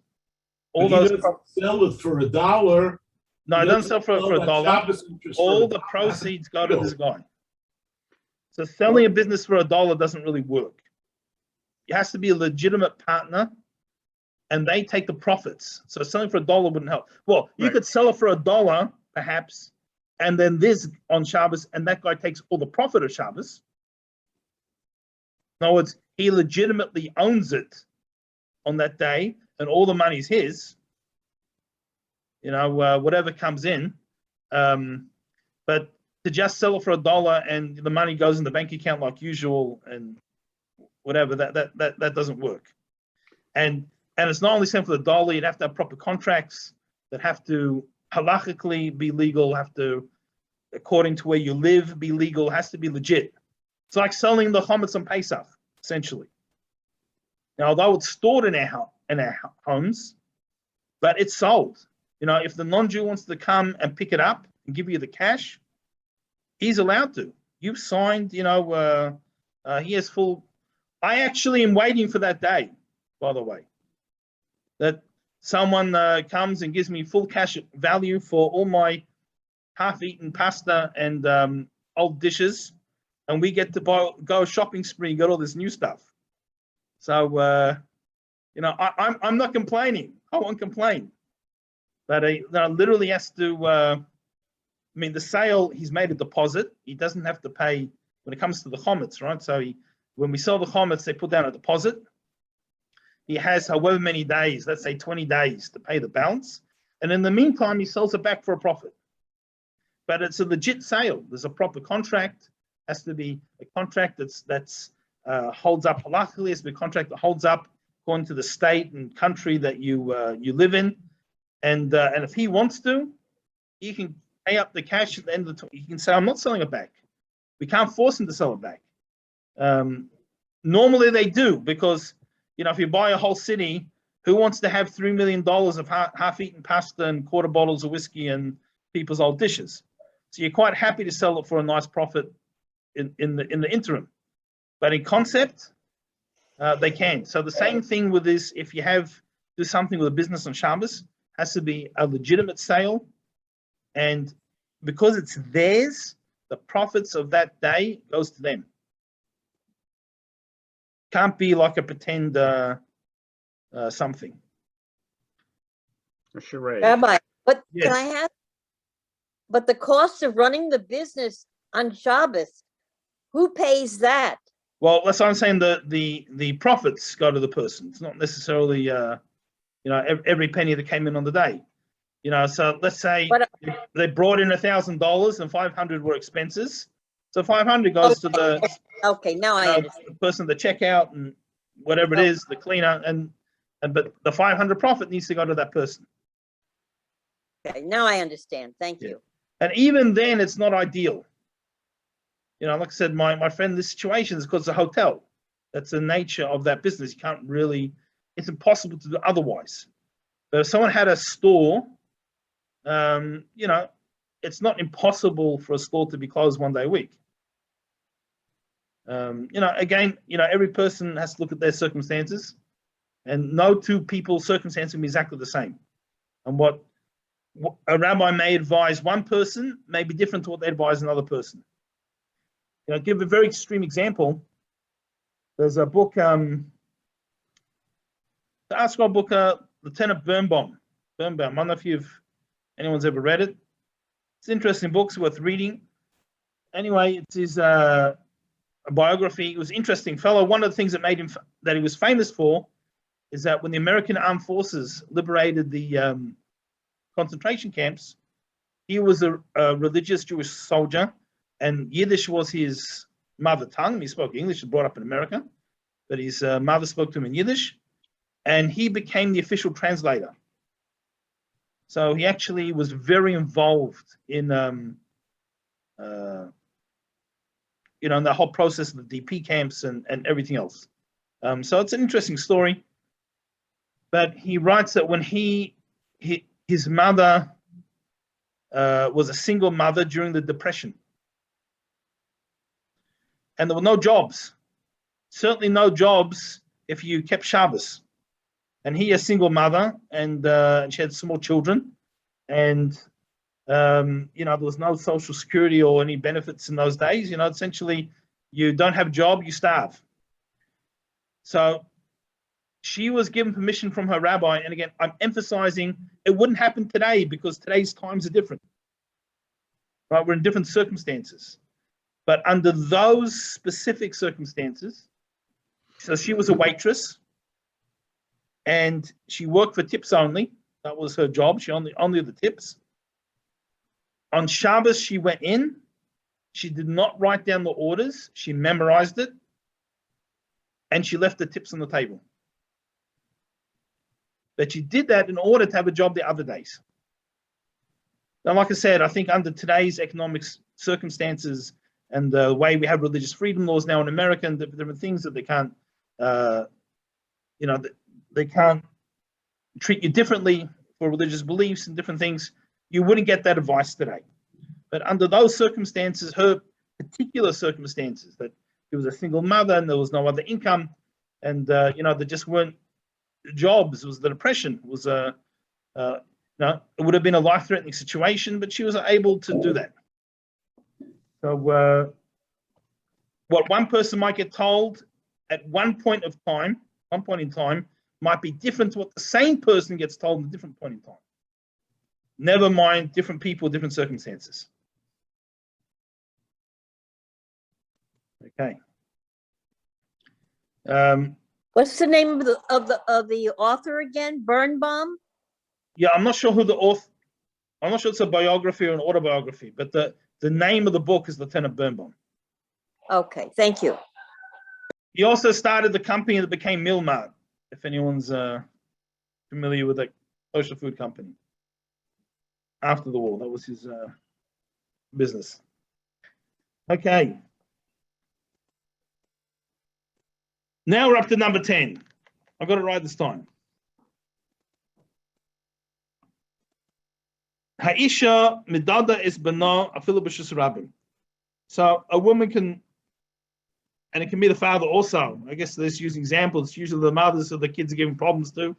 But he doesn't sell it for $1. No, he doesn't sell for $1. Shabbos interest All for the $1. proceeds go to this guy. So selling a business for $1 doesn't really work. It has to be a legitimate partner, and they take the profits. So selling for $1 wouldn't help. Well, you could sell it for $1, perhaps, and then this on Shabbos, and that guy takes all the profit of Shabbos. In other words, he legitimately owns it on that day, and all the money's his. You know, whatever comes in. But to just sell it for $1 and the money goes in the bank account like usual and whatever, that doesn't work. And it's not only selling for $1, you'd have to have proper contracts that have to halachically be legal, have to, according to where you live, be legal, has to be legit. It's like selling the chametz on Pesach, essentially. Now, although it's stored in our homes, but it's sold. You know, if the non-Jew wants to come and pick it up and give you the cash, he's allowed to. You've signed, you know, he has full. I actually am waiting for that day, by the way, that someone comes and gives me full cash value for all my half-eaten pasta and old dishes, and we get to go shopping spree and get all this new stuff. So, you know, I'm not complaining. I won't complain. But I literally has to, I mean, the sale, he's made a deposit. He doesn't have to pay when it comes to the chametz, right? So when we sell the chametz, they put down a deposit. He has however many days, let's say 20 days to pay the balance. And in the meantime, he sells it back for a profit. But it's a legit sale. There's a proper contract. Has to be a contract that's holds up halakhically. It's a contract that holds up according to the state and country that you live in. And if he wants to, he can pay up the cash at the end of the. He can say, "I'm not selling it back." We can't force him to sell it back. Normally they do, because if you buy a whole city, who wants to have $3 million of half-eaten pasta and quarter bottles of whiskey and people's old dishes? So you're quite happy to sell it for a nice profit in the interim. But in concept, they can. So the same thing with this: if you do something with a business on Shabbos, has to be a legitimate sale, and because it's theirs, the profits of that day goes to them. Can't be like a pretend something. A charade. Rabbi, but Yes. can I have? But the cost of running the business on Shabbos, who pays that? Well, that's what I'm saying. The profits go to the person. It's not necessarily every penny that came in on the day. So let's say they brought in $1,000 and 500 were expenses. So 500 goes to the Okay, now I understand. the person, the checkout and whatever it is, the cleaner, but the 500 profit needs to go to that person. Okay, now I understand. Thank you. And even then, it's not ideal. Like I said, my friend, this situation is because it's a hotel. That's the nature of that business. You can't really, it's impossible to do otherwise. But if someone had a store, it's not impossible for a store to be closed one day a week. Again, every person has to look at their circumstances, and no two people's circumstances can be exactly the same. And what a rabbi may advise one person may be different to what they advise another person. Give a very extreme example. There's a book, the Art Scroll book, Lieutenant Birnbaum. I don't know if anyone's ever read it. It's an interesting book. It's worth reading. Anyway, it is a biography. He was an interesting fellow. One of the things that made him that he was famous for is that when the American Armed Forces liberated the concentration camps, he was a religious Jewish soldier, and Yiddish was his mother tongue. He spoke English, was brought up in America, but his mother spoke to him in Yiddish, and he became the official translator. So he actually was very involved in in the whole process of the DP camps and everything else. So it's an interesting story. But he writes that when his mother was a single mother during the Depression, and there were no jobs, certainly no jobs if you kept Shabbos. And he, a single mother, and she had small children, and there was no social security or any benefits in those days. Essentially, you don't have a job, you starve. So she was given permission from her rabbi, and again, I'm emphasizing it wouldn't happen today because today's times are different. Right, we're in different circumstances, but under those specific circumstances, so she was a waitress. And she worked for tips only. That was her job. She only the tips. On Shabbos, she went in. She did not write down the orders. She memorized it. And she left the tips on the table. But she did that in order to have a job the other days. Now, like I said, I think under today's economic circumstances and the way we have religious freedom laws now in America, and different things that they can't, they can't treat you differently for religious beliefs and different things, you wouldn't get that advice today. But under those circumstances, her particular circumstances, that she was a single mother and there was no other income, and there just weren't jobs, it was the Depression, it was it would have been a life-threatening situation, but she was able to do that. So what one person might get told at one point in time, might be different to what the same person gets told at a different point in time. Never mind different people, different circumstances. Okay. What's the name of the author again? Birnbaum? Yeah, I'm not sure who the author. I'm not sure it's a biography or an autobiography, but the name of the book is Lieutenant Birnbaum. Okay, thank you. He also started the company that became Milmart, if anyone's familiar with the kosher food company. After the war, that was his business. Okay. Now we're up to number 10. I got it right this time. Ha'isha midada is bana afilu b'shus rabim. So a woman can, and it can be the father also. I guess let's use examples. It's usually the mothers of the kids are giving problems to.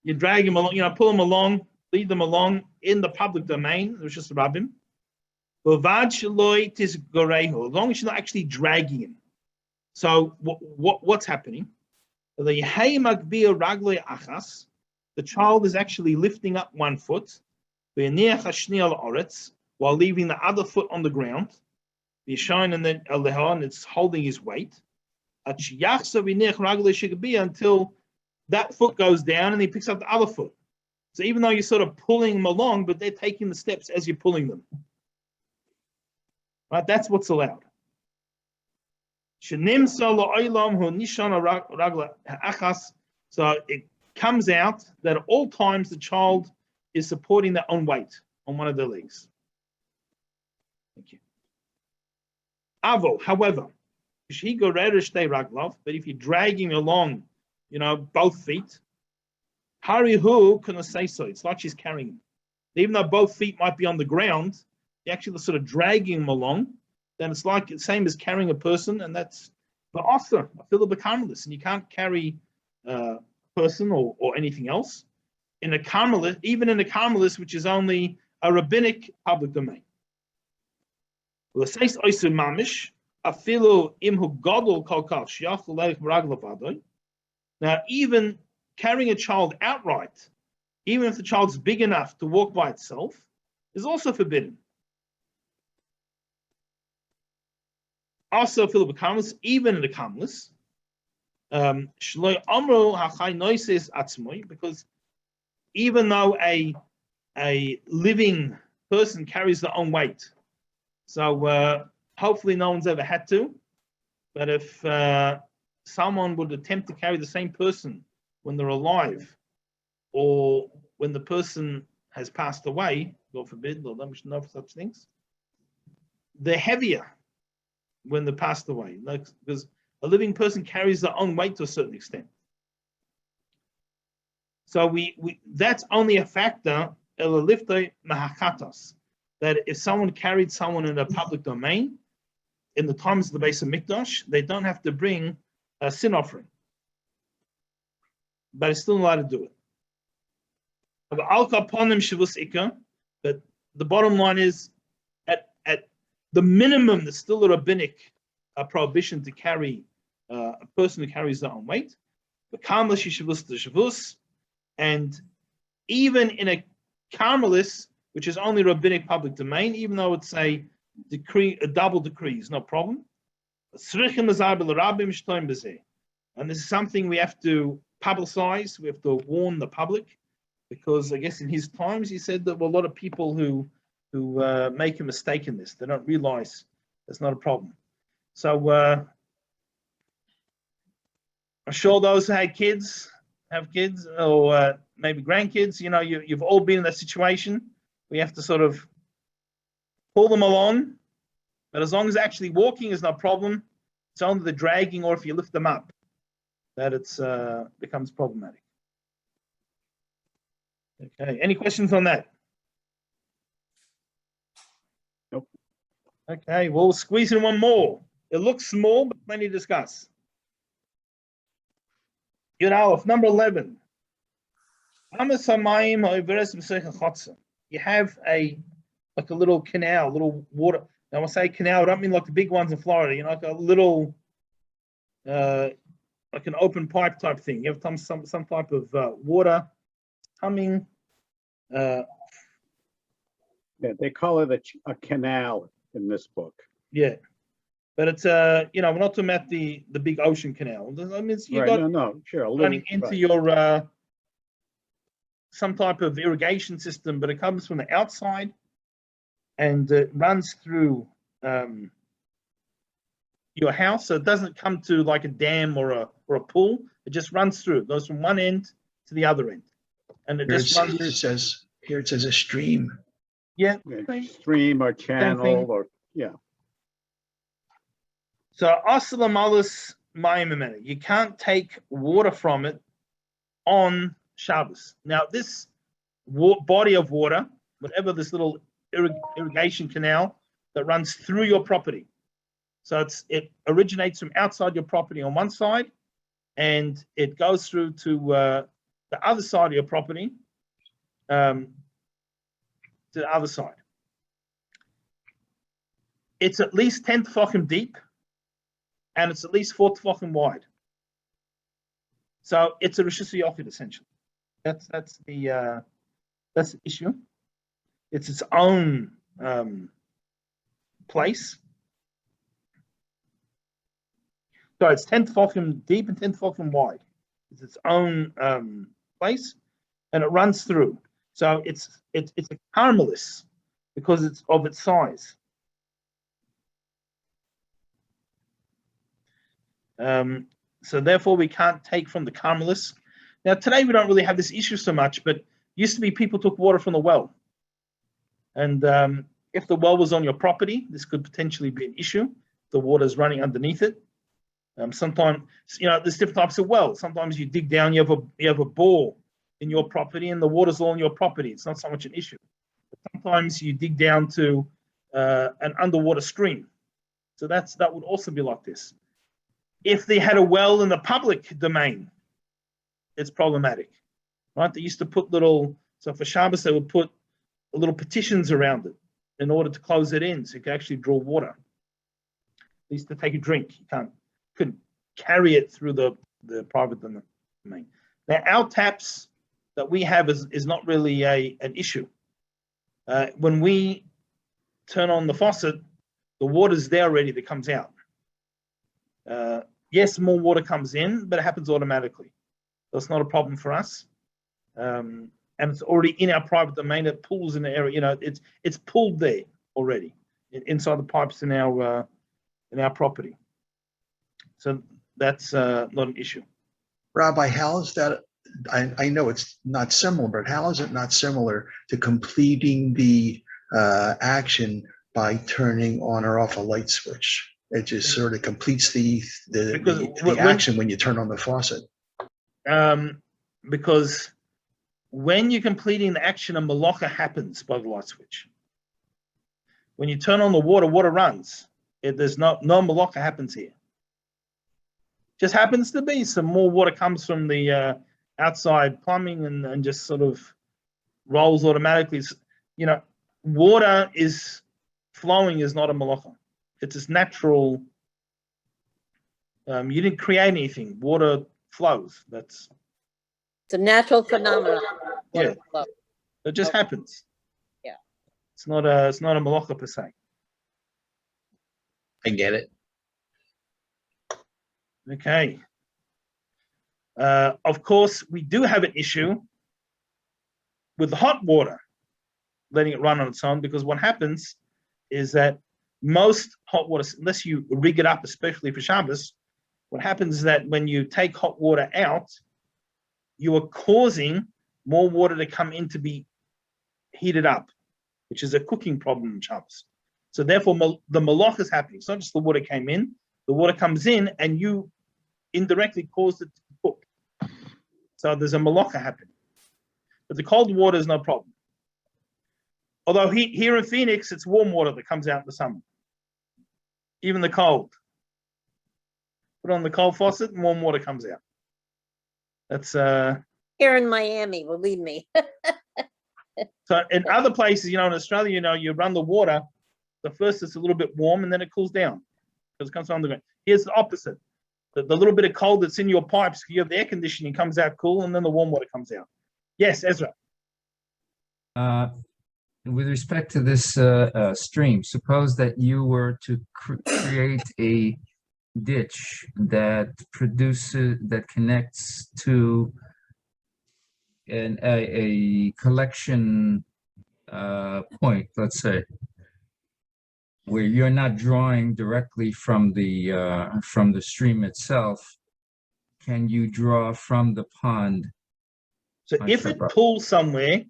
You drag them along, pull them along, lead them along in the public domain, which is rabim. As long as you're not actually dragging him. So what's happening? The child is actually lifting up one foot while leaving the other foot on the ground. And then it's holding his weight until that foot goes down and he picks up the other foot. So even though you're sort of pulling them along, but they're taking the steps as you're pulling them. Right, that's what's allowed. So it comes out that at all times the child is supporting their own weight on one of their legs. Thank you. Avo, however, but if you're dragging along, both feet, harihu can say so. It's like she's carrying him. Even though both feet might be on the ground, you're actually sort of dragging him along. Then it's like the same as carrying a person, and that's the author, a philibacaralis, and you can't carry a person or anything else in a carmelis, even in a carmelis, which is only a rabbinic public domain. Now, even carrying a child outright, even if the child's big enough to walk by itself, is also forbidden. Also, even in the carmelis, because even though a living person carries their own weight, so hopefully no one's ever had to, but if someone would attempt to carry the same person when they're alive, or when the person has passed away, God forbid, Lord, we should know for such things, they're heavier when they passed away, because a living person carries their own weight to a certain extent. So that's only a factor, that if someone carried someone in a public domain, in the times of the Beis HaMikdash, they don't have to bring a sin offering. But it's still allowed to do it. But the bottom line is, at the minimum, there's still a rabbinic prohibition to carry a person who carries their own weight. And even in a carmelis, which is only rabbinic public domain, even though it's a decree, a double decree, is no problem. And this is something we have to publicize, we have to warn the public, because I guess in his times he said there were a lot of people who make a mistake in this. They don't realize it's not a problem. So I'm sure those who have kids, or maybe grandkids, you've all been in that situation. We have to sort of pull them along, but as long as actually walking is no problem, it's only the dragging, or if you lift them up, that it's becomes problematic. Okay, any questions on that? Nope. Okay, we'll squeeze in one more. It looks small, but plenty to discuss. If number 11. You have a little canal, little water. Now, when I say canal, I don't mean like the big ones in Florida. Like a little, like an open pipe type thing. You have some type of water coming. Yeah, they call it a canal in this book. Yeah, but it's we're not talking about the big ocean canal. I mean, you Right, got sure, running into your some type of irrigation system, but it comes from the outside and it runs through your house, so it doesn't come to like a dam or a pool. It just runs through. It goes from one end to the other end, and it just runs. Here it says a stream. Yeah. Stream or channel thing. or, yeah. So Osalamalus Mayimimene, you can't take water from it on Shabbos. Now this body of water, whatever this little irrigation canal that runs through your property. So it originates from outside your property on one side, and it goes through to the other side of your property, to the other side. It's at least 10 tefachim deep, and it's at least 4 tefachim wide. So it's a reshus yochid essentially. That's the issue. It's its own place. So it's 10 tefachim deep and 10 tefachim wide. It's its own place, and it runs through. So it's a caramelis because it's of its size. So therefore, we can't take from the caramelis. Now today we don't really have this issue so much, but used to be people took water from the well, and if the well was on your property, this could potentially be an issue. The water is running underneath it. Sometimes, there's different types of wells. Sometimes you dig down, you have a bore in your property, and the water's all on your property. It's not so much an issue. But sometimes you dig down to an underwater stream. So that would also be like this. If they had a well in the public domain, it's problematic, right? They used to put so for Shabbos, they would put little petitions around it in order to close it in so you could actually draw water. They used to take a drink. You couldn't carry it through the private domain. Now, our taps that we have is not really an issue. When we turn on the faucet, the water's there already that comes out. Yes, more water comes in, but it happens automatically. So it's not a problem for us. And it's already in our private domain. It pools in the area. It's pooled there already inside the pipes in our property. So that's not an issue. Rabbi, how is that? I know it's not similar, but how is it not similar to completing the action by turning on or off a light switch? It just sort of completes the action when you turn on the faucet. Because when you're completing the action, a malacha happens by the light switch. When you turn on the water, water runs. There's no malacha happens here. Just happens to be some more water comes from the outside plumbing and just sort of rolls automatically. Water is flowing is not a malacha. It's its natural. You didn't create anything. Water flows. It's a natural phenomenon. Yeah, it just happens. Yeah, it's not a malacha per se. I get it. Okay. Of course, we do have an issue with the hot water, letting it run on its own, because what happens is that most hot water, unless you rig it up, especially for Shabbos, what happens is that when you take hot water out, you are causing more water to come in to be heated up, which is a cooking problem in Shabbos. So therefore, the malach is happening. It's not just the water came in, the water comes in and you indirectly caused it to cook. So there's a malacha happening. But the cold water is no problem. Although here in Phoenix, it's warm water that comes out in the summer. Even the cold. Put on the cold faucet and warm water comes out. That's here in Miami, believe me. So in other places, in Australia, you run the water. The first it's a little bit warm and then it cools down because it comes from the ground. Here's the opposite. The little bit of cold that's in your pipes, you have the air conditioning comes out cool and then the warm water comes out. Yes, Ezra. With respect to this stream, suppose that you were to create a ditch that connects to a collection point, let's say. where you're not drawing directly from the stream itself, can you draw from the pond? So on if it Shabbat? pulls somewhere,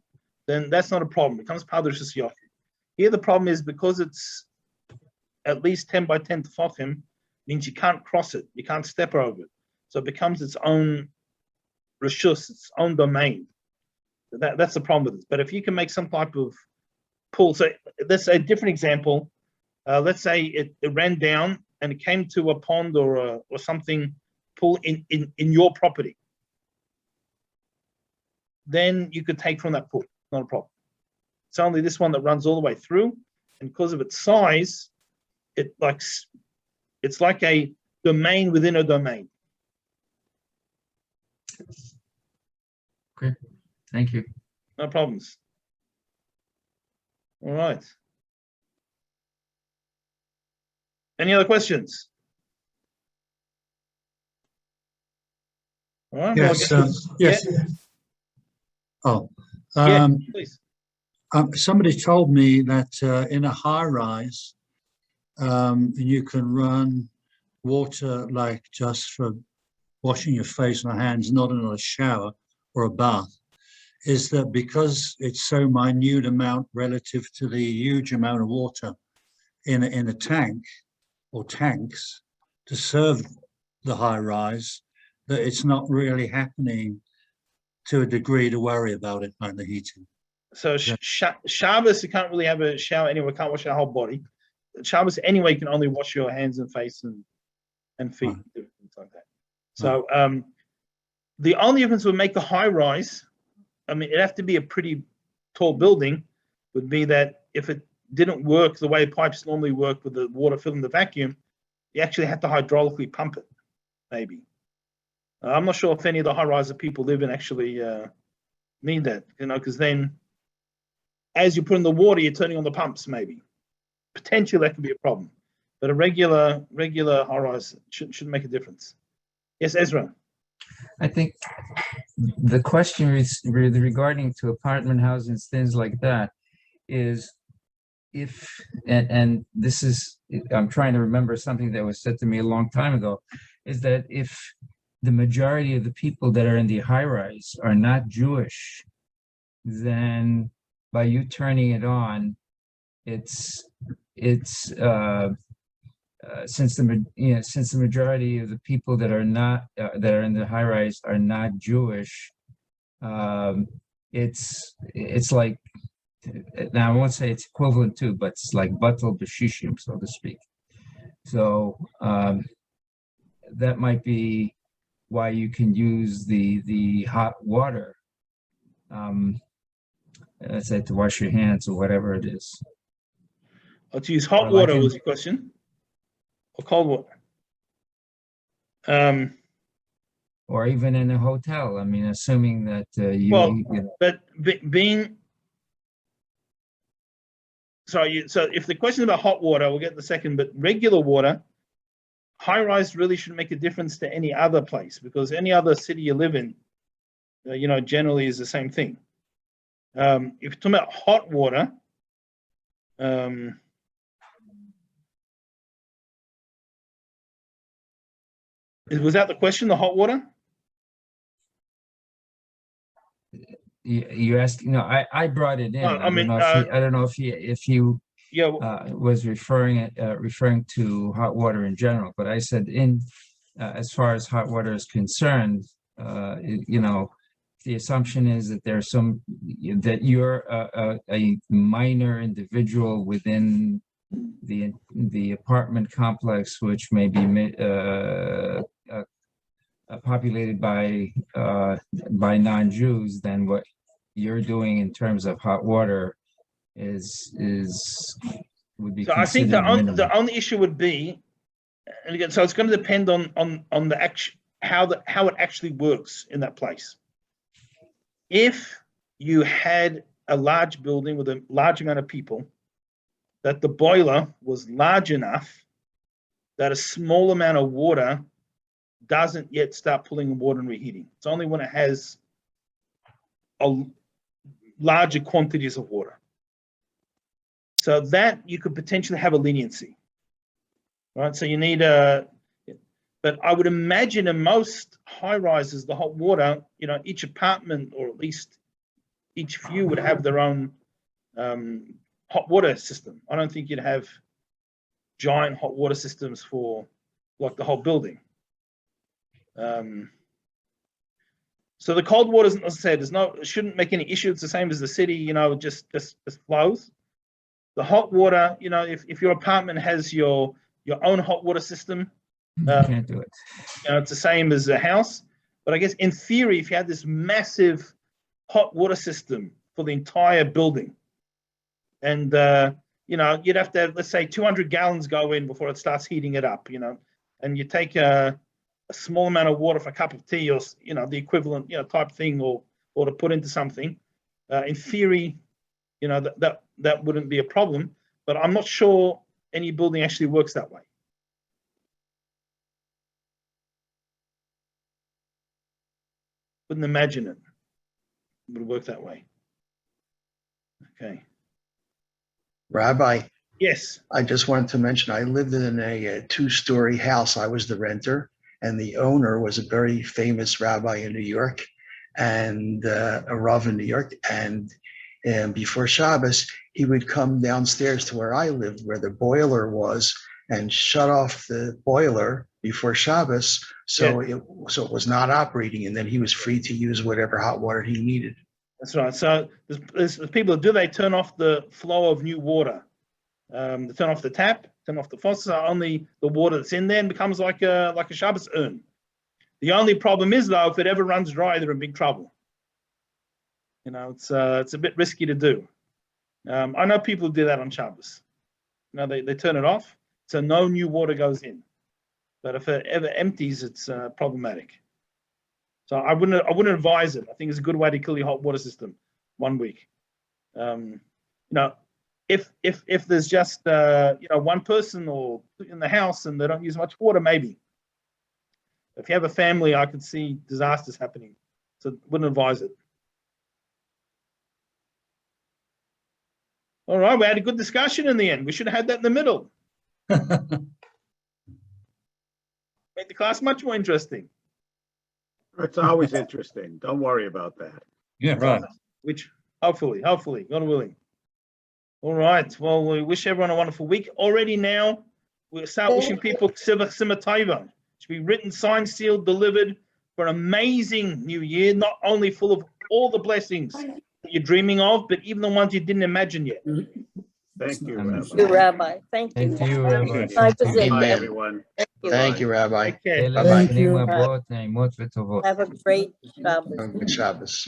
then that's not a problem. It becomes part of the Rishus Yochid. Here the problem is because it's at least 10 by 10 tefachim, means you can't cross it. You can't step over it. So it becomes its own Rishus, its own domain. That's the problem with it. But if you can make some type of pull, so let's say a different example. Let's say it ran down and it came to a pond or something, pull in your property. Then you could take from that pool, not a problem. It's only this one that runs all the way through, and because of its size, it's like a domain within a domain. Okay, thank you. No problems. All right. Any other questions? All right. Yes, yes. Oh, Yeah, please. somebody told me that in a high rise, you can run water like just for washing your face and hands, not in a shower or a bath. Is that because it's so minute amount relative to the huge amount of water in a tank or tanks to serve the high rise, that it's not really happening to a degree to worry about it, like the heating. So Shabbos, you can't really have a shower anyway. Can't wash your whole body. Shabbos anyway, you can only wash your hands and face and feet, Right. things like that. So the only difference would make a high rise. I mean, it'd have to be a pretty tall building. Would be that if it didn't work the way pipes normally work with the water filling the vacuum, you actually have to hydraulically pump it. Maybe. I'm not sure if any of the high-rise that people live in actually need that, because then as you put in the water, you're turning on the pumps, maybe. Potentially that could be a problem. But a regular high-rise shouldn't make a difference. Yes, Ezra. I think the question regarding to apartment houses, things like that, is if, and this is, I'm trying to remember something that was said to me a long time ago, is that if the majority of the people that are in the high rise are not Jewish, then by you turning it on, it's since the majority of the people that are not that are in the high rise are not Jewish, it's like, now I won't say it's equivalent to, but it's like batal b'shishim, so to speak. So that might be why you can use the hot water, let's say to wash your hands or whatever it is. Or to use hot Or water like was your question, or cold water. Or even in a hotel. I mean, assuming that But being sorry, so if the question is about hot water, we'll get the second. But regular water, high rise really shouldn't make a difference to any other place, because any other city you live in, generally is the same thing. If you're talking about hot water, was that the question? The hot water? you asked, I brought it in. I mean, I don't know if you yeah. Was referring to hot water in general, but I said as far as hot water is concerned, the assumption is that there's that you're a minor individual within the apartment complex, which may be populated by non-Jews. Then what you're doing in terms of hot water would be. So I think the only issue would be, and again, so it's going to depend on the how it actually works in that place. If you had a large building with a large amount of people, that the boiler was large enough that a small amount of water doesn't yet start pulling water and reheating. It's only when it has larger quantities of water. So that you could potentially have a leniency, right? So you need a, but I would imagine in most high rises, the hot water, each apartment or at least each few would have their own hot water system. I don't think you'd have giant hot water systems for like the whole building. So the cold water, as I said, it shouldn't make any issue. It's the same as the city, it just flows. The hot water, if your apartment has your own hot water system, You can't do it. it's the same as a house. But I guess in theory, if you had this massive hot water system for the entire building, and you'd have to have, let's say, 200 gallons go in before it starts heating it up, and you take a small amount of water for a cup of tea, or the equivalent type thing, or to put into something. In theory, that wouldn't be a problem, but I'm not sure any building actually works that way. Wouldn't imagine it would work that way. Okay. Rabbi, Yes. I just wanted to mention, I lived in a two-story house. I was the renter, and the owner was a very famous rabbi in New York, and a Rav in New York. And before Shabbos, he would come downstairs to where I lived, where the boiler was, and shut off the boiler before Shabbos, so it was not operating, and then he was free to use whatever hot water he needed. That's right. So there's people that they turn off the flow of new water. They turn off the tap, turn off the faucet, so only the water that's in there and becomes like a Shabbos urn. The only problem is, though, if it ever runs dry, they're in big trouble. It's a bit risky to do. I know people do that on Shabbos. They turn it off, so no new water goes in. But if it ever empties, it's problematic. So I wouldn't advise it. I think it's a good way to kill your hot water system 1 week. If there's just one person or in the house and they don't use much water, maybe. If you have a family, I could see disasters happening. So wouldn't advise it. All right, we had a good discussion in the end. We should have had that in the middle. Made the class much more interesting. It's always interesting. Don't worry about that. Yeah, right. Which hopefully, God willing. All right. Well, we wish everyone a wonderful week. Already now, we'll start wishing people Sima Tova. Should be written, signed, sealed, delivered for an amazing new year, not only full of all the blessings that you're dreaming of, but even the ones you didn't imagine yet. Thank you, Thank you, Rabbi. Rabbi. Thank you. Thank you, Rabbi. Thank you. Thank Bye, you. Bye, Amen. everyone. Thank you, Rabbi. Take care. אלה Thank שנים you. רבות, נעימות וטובות. Have a great Shabbos. Good Shabbos.